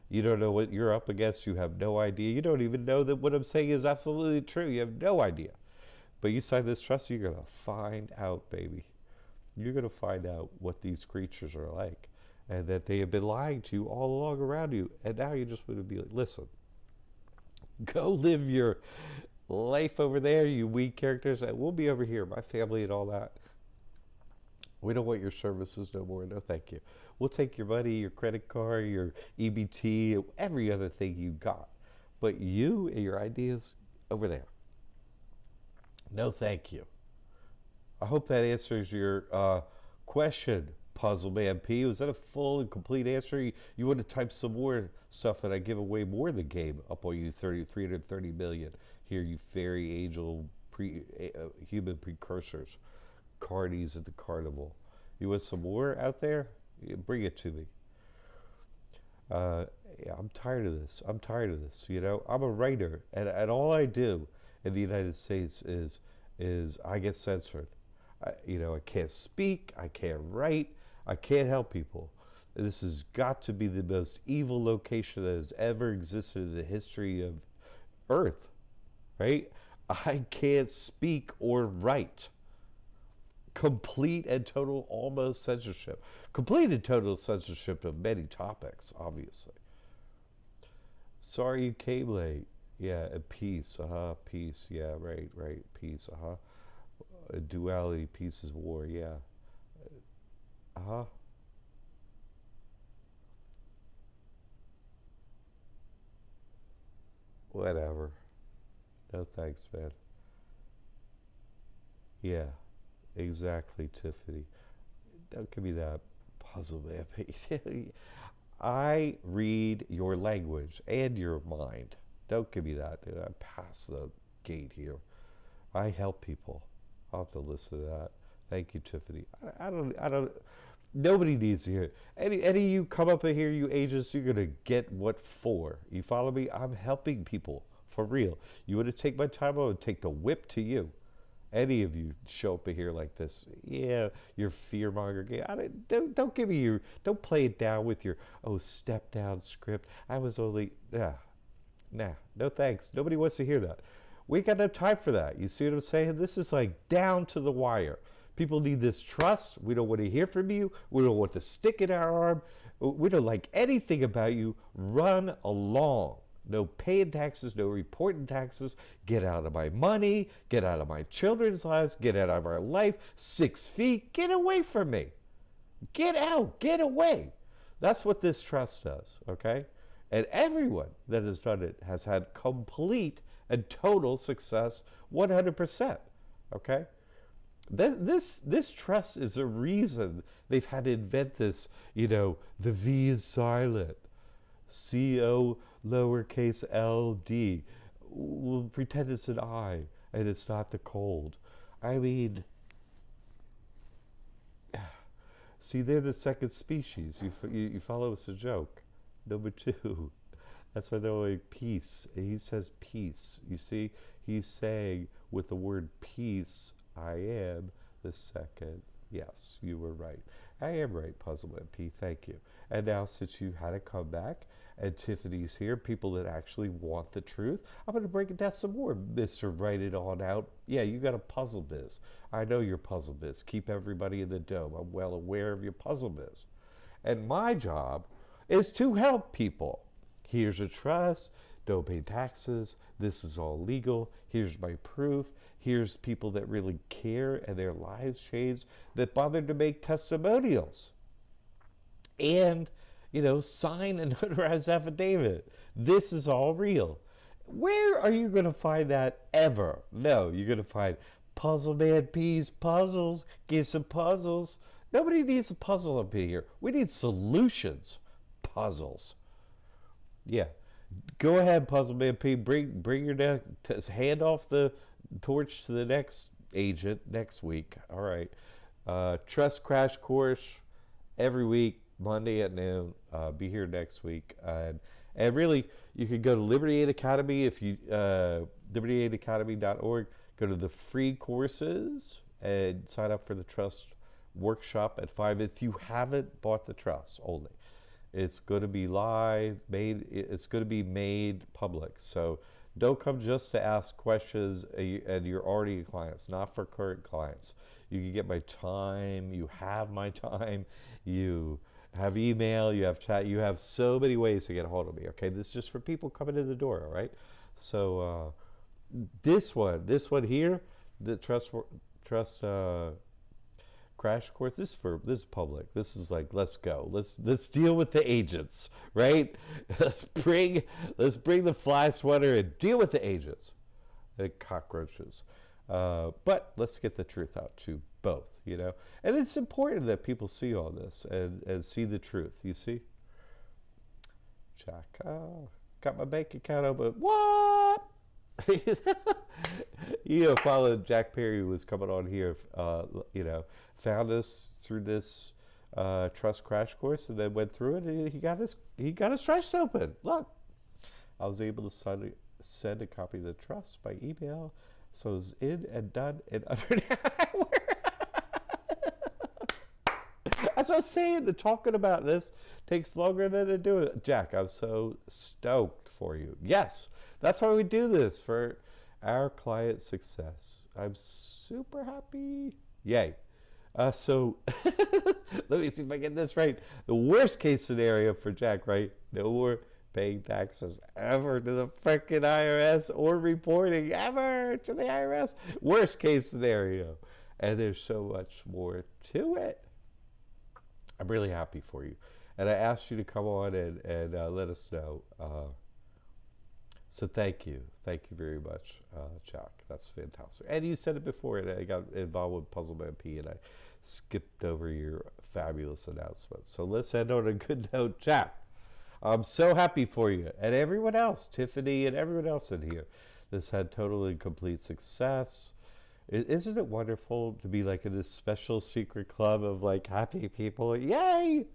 You don't know what you're up against. You have no idea. You don't even know that what I'm saying is absolutely true. You have no idea. But you sign this trust, you're going to find out, baby. You're going to find out what these creatures are like. And that they have been lying to you all along around you. And now you just want to be like, listen, go live your life over there, you weak characters. And we'll be over here, my family and all that. We don't want your services no more. No, thank you. We'll take your money, your credit card, your EBT, every other thing you got. But you and your ideas over there. No, thank you. I hope that answers your question, Puzzle Man P. Was that a full and complete answer? You want to type some more stuff and I give away more of the game up on you, 330 million. Here, you fairy angel human precursors. Carnies at the carnival. You want some more out there? Bring it to me. Yeah, I'm tired of this. I'm a writer, and all I do in the United States is I get censored. I can't speak, I can't write, I can't help people. This has got to be the most evil location that has ever existed in the history of Earth, right? I can't speak or write. Complete and total almost censorship. Complete and total censorship of many topics, obviously. Sorry you came late. Yeah, peace. Peace. Yeah, right. Peace. Duality, peace is war. Yeah. Whatever. No thanks, man. Yeah. Exactly, Tiffany. Don't give me that Puzzle Man. I read your language and your mind. Don't give me that. I pass the gate here. I help people. I'll have to listen to that. Thank you, Tiffany. I don't, nobody needs to hear it. Any of you come up in here, you agents, you're going to get what for. You follow me? I'm helping people for real. You want to take my time? I would take the whip to you. Any of you show up in here like this, yeah, you're fear-mongering. Don't give me your, don't play it down with your, oh, step down script. I was only, nah, no thanks. Nobody wants to hear that. We ain't got no time for that. You see what I'm saying? This is like down to the wire. People need this trust. We don't want to hear from you. We don't want to stick in our arm. We don't like anything about you. Run along. No paying taxes, no reporting taxes. Get out of my money. Get out of my children's lives. Get out of our life. 6 feet. Get away from me. Get out. Get away. That's what this trust does, okay? And everyone that has done it has had complete and total success, 100%, okay? This trust is a reason they've had to invent this, the V is silent. C-O lowercase L-D. We'll pretend it's an I and it's not the cold. I mean, see, they're the second species. You follow us a joke. Number 2. That's why they're like peace. He says peace. You see, he's saying with the word peace, I am the second. Yes, you were right. I am right, Puzzleman P. Thank you. And now, since you had a comeback and Tiffany's here, people that actually want the truth, I'm going to break it down some more, Mr. Write It On Out. Yeah, you got a puzzle biz. I know your puzzle biz. Keep everybody in the dome. I'm well aware of your puzzle biz. And my job is to help people. Here's a trust. Don't pay taxes. This is all legal. Here's my proof. Here's people that really care and their lives changed that bothered to make testimonials. And, sign a notarized affidavit. This is all real. Where are you going to find that ever? No, you're going to find Puzzle Man P's puzzles. Give some puzzles. Nobody needs a puzzle up in here. We need solutions. Puzzles. Yeah. Go ahead, Puzzle Man P. Bring your hand off the torch to the next agent next week. All right. Trust Crash Course every week, Monday at noon. Be here next week. And really, you can go to Liberty Aid Academy if you libertyaidacademy.org. Go to the free courses and sign up for the trust workshop at 5 if you haven't bought the trust only. It's going to be live, it's going to be made public. So don't come just to ask questions and you're already a client. It's not for current clients. You can get my time, you have my time, you have email, you have chat, you have so many ways to get a hold of me, okay? This is just for people coming in the door, all right? So this one here, the trust Crash Course, this is public. This is like, let's go. Let's deal with the agents, right? Let's bring the fly swatter and deal with the agents, the cockroaches. But let's get the truth out to both, And it's important that people see all this and see the truth. You see, Jack, got my bank account open. What? Followed Jack Perry, who was coming on here, found us through this trust crash course and then went through it and he got his trust open. Look, I was able to send a copy of the trust by email, so it was in and done in under an hour. That's what I'm saying. The talking about this takes longer than to do it. Jack, I'm so stoked for you. Yes, that's why we do this, for our client success. I'm super happy. Yay. So let me see if I get this right. The worst case scenario for Jack, right? No more paying taxes ever to the freaking IRS or reporting ever to the IRS. Worst case scenario. And there's so much more to it. I'm really happy for you. And I asked you to come on and let us know. So thank you. Thank you very much, Jack. That's fantastic. And you said it before, and I got involved with Puzzle Man P, and I skipped over your fabulous announcement. So let's end on a good note. Jack, I'm so happy for you. And everyone else, Tiffany and everyone else in here. This had total and complete success. Isn't it wonderful to be like in this special secret club of like happy people? Yay!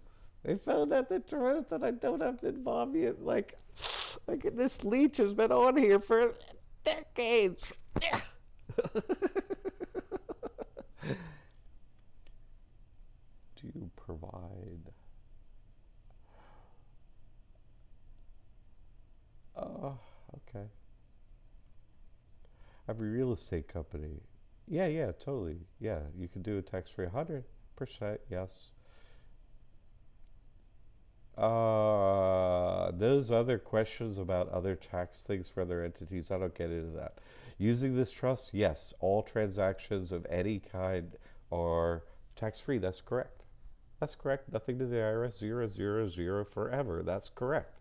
I found out the truth and I don't have to involve you. Like this leech has been on here for decades. Do you provide? Okay. Every real estate company. Yeah, totally. Yeah, you can do a tax-free 100%, yes. Those other questions about other tax things for other entities, I don't get into that. Using this trust, yes, all transactions of any kind are tax-free. That's correct. That's correct. Nothing to the IRS, 000 forever. That's correct.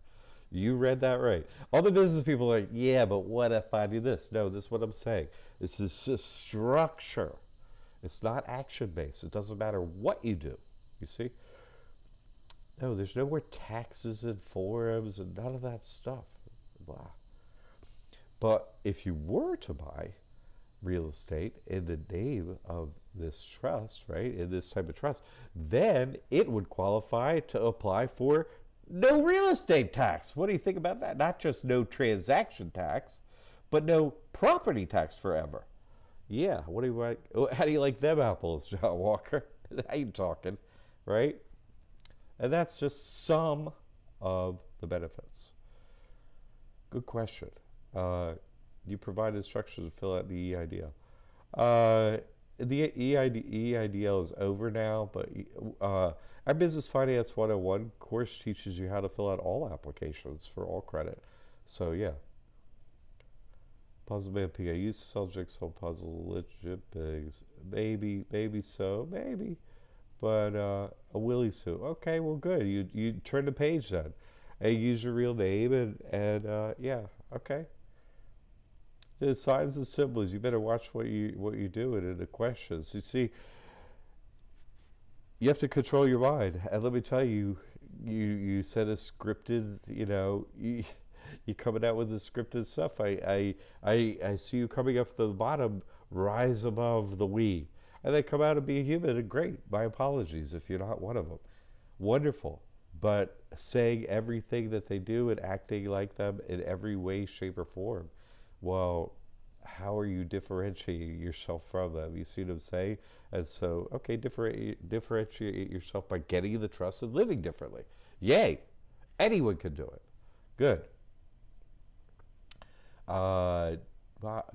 You read that right. All the business people are like, yeah, but what if I do this? No, this is what I'm saying. This is just structure. It's not action-based. It doesn't matter what you do. You see? No, there's no more taxes and forms and none of that stuff. Blah. But if you were to buy real estate in the name of this trust, right, in this type of trust, then it would qualify to apply for no real estate tax. What do you think about that? Not just no transaction tax, but no property tax forever. Yeah, what do you like? How do you like them apples, John Walker? How you talking, right? And that's just some of the benefits. Good question. You provide instructions to fill out the EIDL. The EIDL is over now, but our Business Finance 101 course teaches you how to fill out all applications for all credit. So yeah. Puzzle Man P. I used to sell jigsaw puzzle legit bigs. Maybe so, maybe. But a Willie Sue. Okay, well good. You turn the page then. And use your real name and yeah, okay. The signs and symbols, you better watch what you do in the questions. You see, you have to control your mind. And let me tell you, you said a scripted, you coming out with the scripted stuff. I see you coming up to the bottom, rise above the we. And they come out and be a human, and great. My apologies if you're not one of them. Wonderful. But saying everything that they do and acting like them in every way, shape, or form, well, how are you differentiating yourself from them? You see what I'm saying? And so, okay, differentiate yourself by getting the trust and living differently. Yay! Anyone can do it. Good. John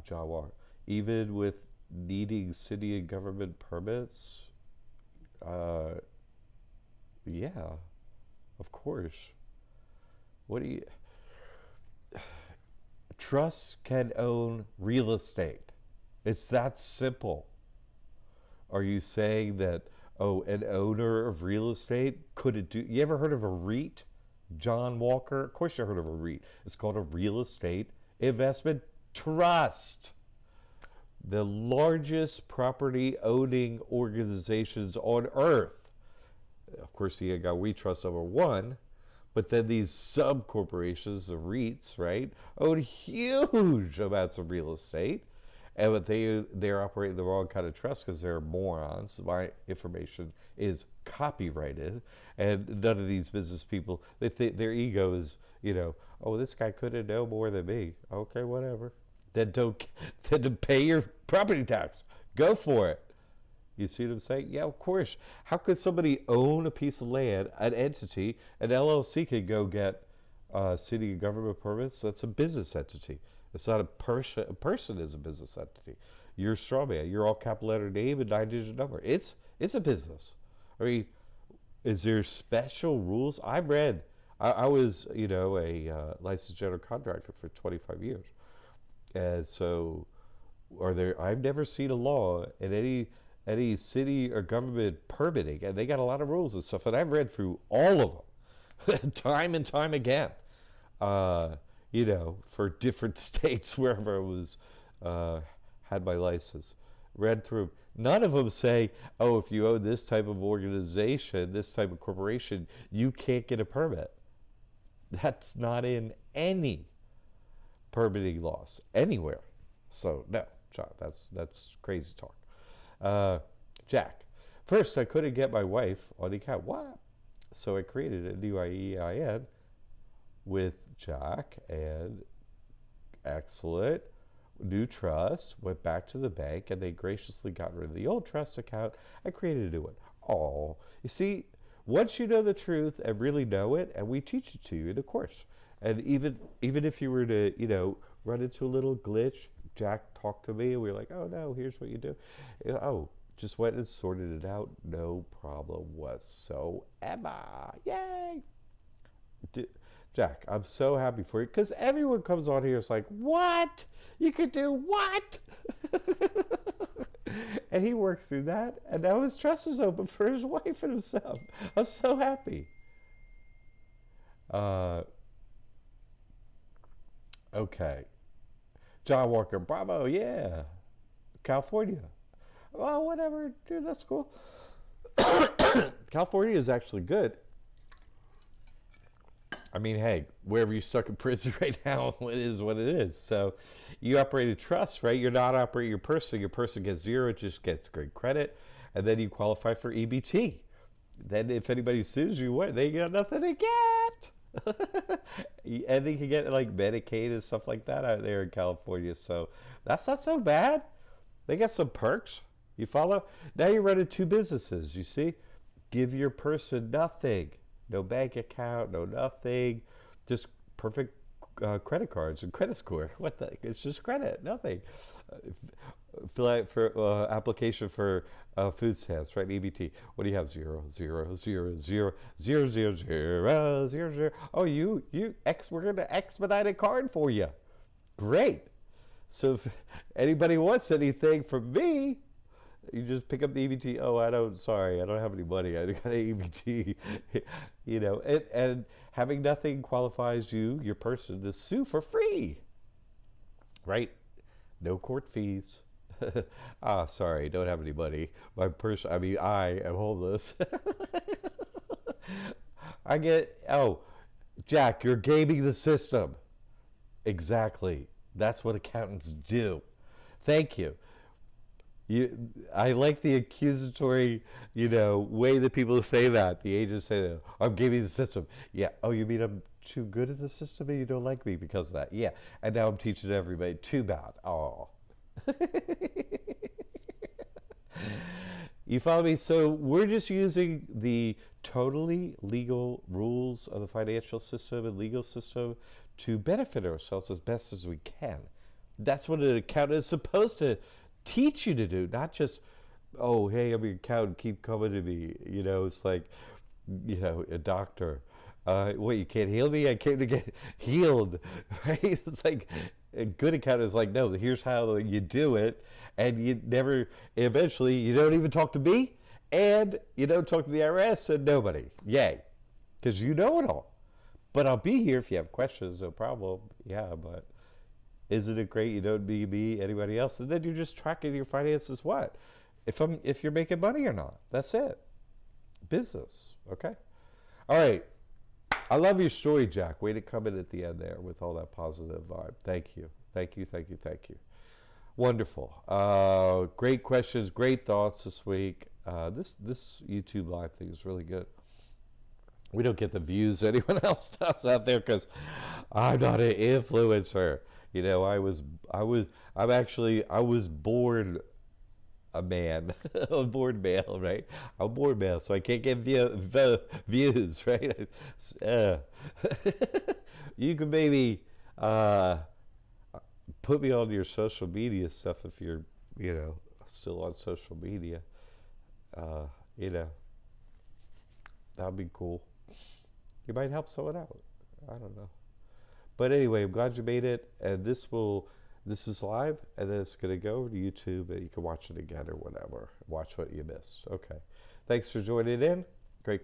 Walker. Even with needing city and government permits, yeah, of course. What do you... Trusts can own real estate. It's that simple. Are you saying that, an owner of real estate couldn't do... You ever heard of a REIT, John Walker? Of course you heard of a REIT. It's called a real estate investment trust. The largest property owning organizations on earth. Of course, you got We Trust #1, but then these sub corporations, the REITs, right, own huge amounts of real estate, but they're operating the wrong kind of trust because they're morons. My information is copyrighted, and none of these business people, they think their ego is, this guy couldn't know more than me. Okay, whatever. Then don't pay your property tax. Go for it. You see what I'm saying? Yeah, of course. How could somebody own a piece of land, an entity, an LLC could go get city and government permits? That's a business entity. It's not a person. A person is a business entity. You're a straw man. You're all capital letter name and 9-digit number. It's a business. I mean, is there special rules? I was, a licensed general contractor for 25 years. And so, I've never seen a law in any city or government permitting, and they got a lot of rules and stuff, and I've read through all of them, time and time again, for different states, wherever I was, had my license, read through. None of them say, if you own this type of organization, this type of corporation, you can't get a permit. That's not in any permitting laws anywhere. So no, That's crazy talk. Jack, first I couldn't get my wife on the account. What? So I created a new EIN with Jack, and excellent new trust, went back to the bank, and they graciously got rid of the old trust account and created a new one. Oh, you see, once you know the truth and really know it, and we teach it to you in the course, and even if you were to, run into a little glitch, Jack talked to me, and we were like, oh no, here's what you do. Oh, just went and sorted it out, no problem whatsoever. Yay! Jack, I'm so happy for you, because everyone comes on here is like, what? You could do what? And he worked through that, and now his trust is open for his wife and himself. I'm so happy. Okay. John Walker, bravo, yeah. California. Well, whatever, dude, that's cool. California is actually good. I mean, hey, wherever you're stuck in prison right now, it is what it is. So you operate a trust, right? You're not operating your person. Your person gets zero, it just gets great credit. And then you qualify for EBT. Then if anybody sues you, what? They got nothing to get. And they can get like Medicaid and stuff like that out there in California. So that's not so bad. They got some perks. You follow? Now you're running two businesses, you see? Give your person nothing. No bank account, no nothing. Just perfect credit cards and credit score. What the? It's just credit, nothing. Fill out for application for food stamps, right? EBT. What do you have? 0, 0, 0, 0, 0, 0, 0, 0, 0. Oh, we're going to expedite a card for you. Great. So if anybody wants anything from me, you just pick up the EBT. Oh, I don't have any money. I got an EBT. And having nothing qualifies you, your person, to sue for free. Right? No court fees. Sorry, don't have any money. I am homeless. Jack, you're gaming the system. Exactly. That's what accountants do. Thank you. I like the accusatory, way that people say that. The agents say that, I'm gaming the system. Yeah. Oh, you mean I'm too good at the system and you don't like me because of that? Yeah. And now I'm teaching everybody. Too bad. Oh. You follow me? So we're just using the totally legal rules of the financial system and legal system to benefit ourselves as best as we can. That's what an accountant is supposed to teach you to do, not just, oh, hey, I'm your accountant, keep coming to me. It's like, a doctor. What, you can't heal me? I came to get healed, right? It's like, a good accountant is like, no, here's how you do it. And eventually, you don't even talk to me, and you don't talk to the IRS and nobody. Yay. Because you know it all. But I'll be here if you have questions, no problem. Yeah, but isn't it great you don't need me, anybody else? And then you're just tracking your finances, what? If you're making money or not. That's it. Business, okay? All right. I love your story, Jack. Way to come in at the end there with all that positive vibe. Thank you. Thank you, thank you, thank you. Wonderful. Great questions, great thoughts this week. This YouTube Live thing is really good. We don't get the views anyone else does out there because I'm not an influencer. I was born a man, a born male, right? I'm born male, so I can't get views, right? You can maybe put me on your social media stuff if you're, still on social media. That'd be cool. You might help someone out. I don't know. But anyway, I'm glad you made it, and this is live, and then it's going to go to YouTube, and you can watch it again or whatever. Watch what you missed. Okay. Thanks for joining in.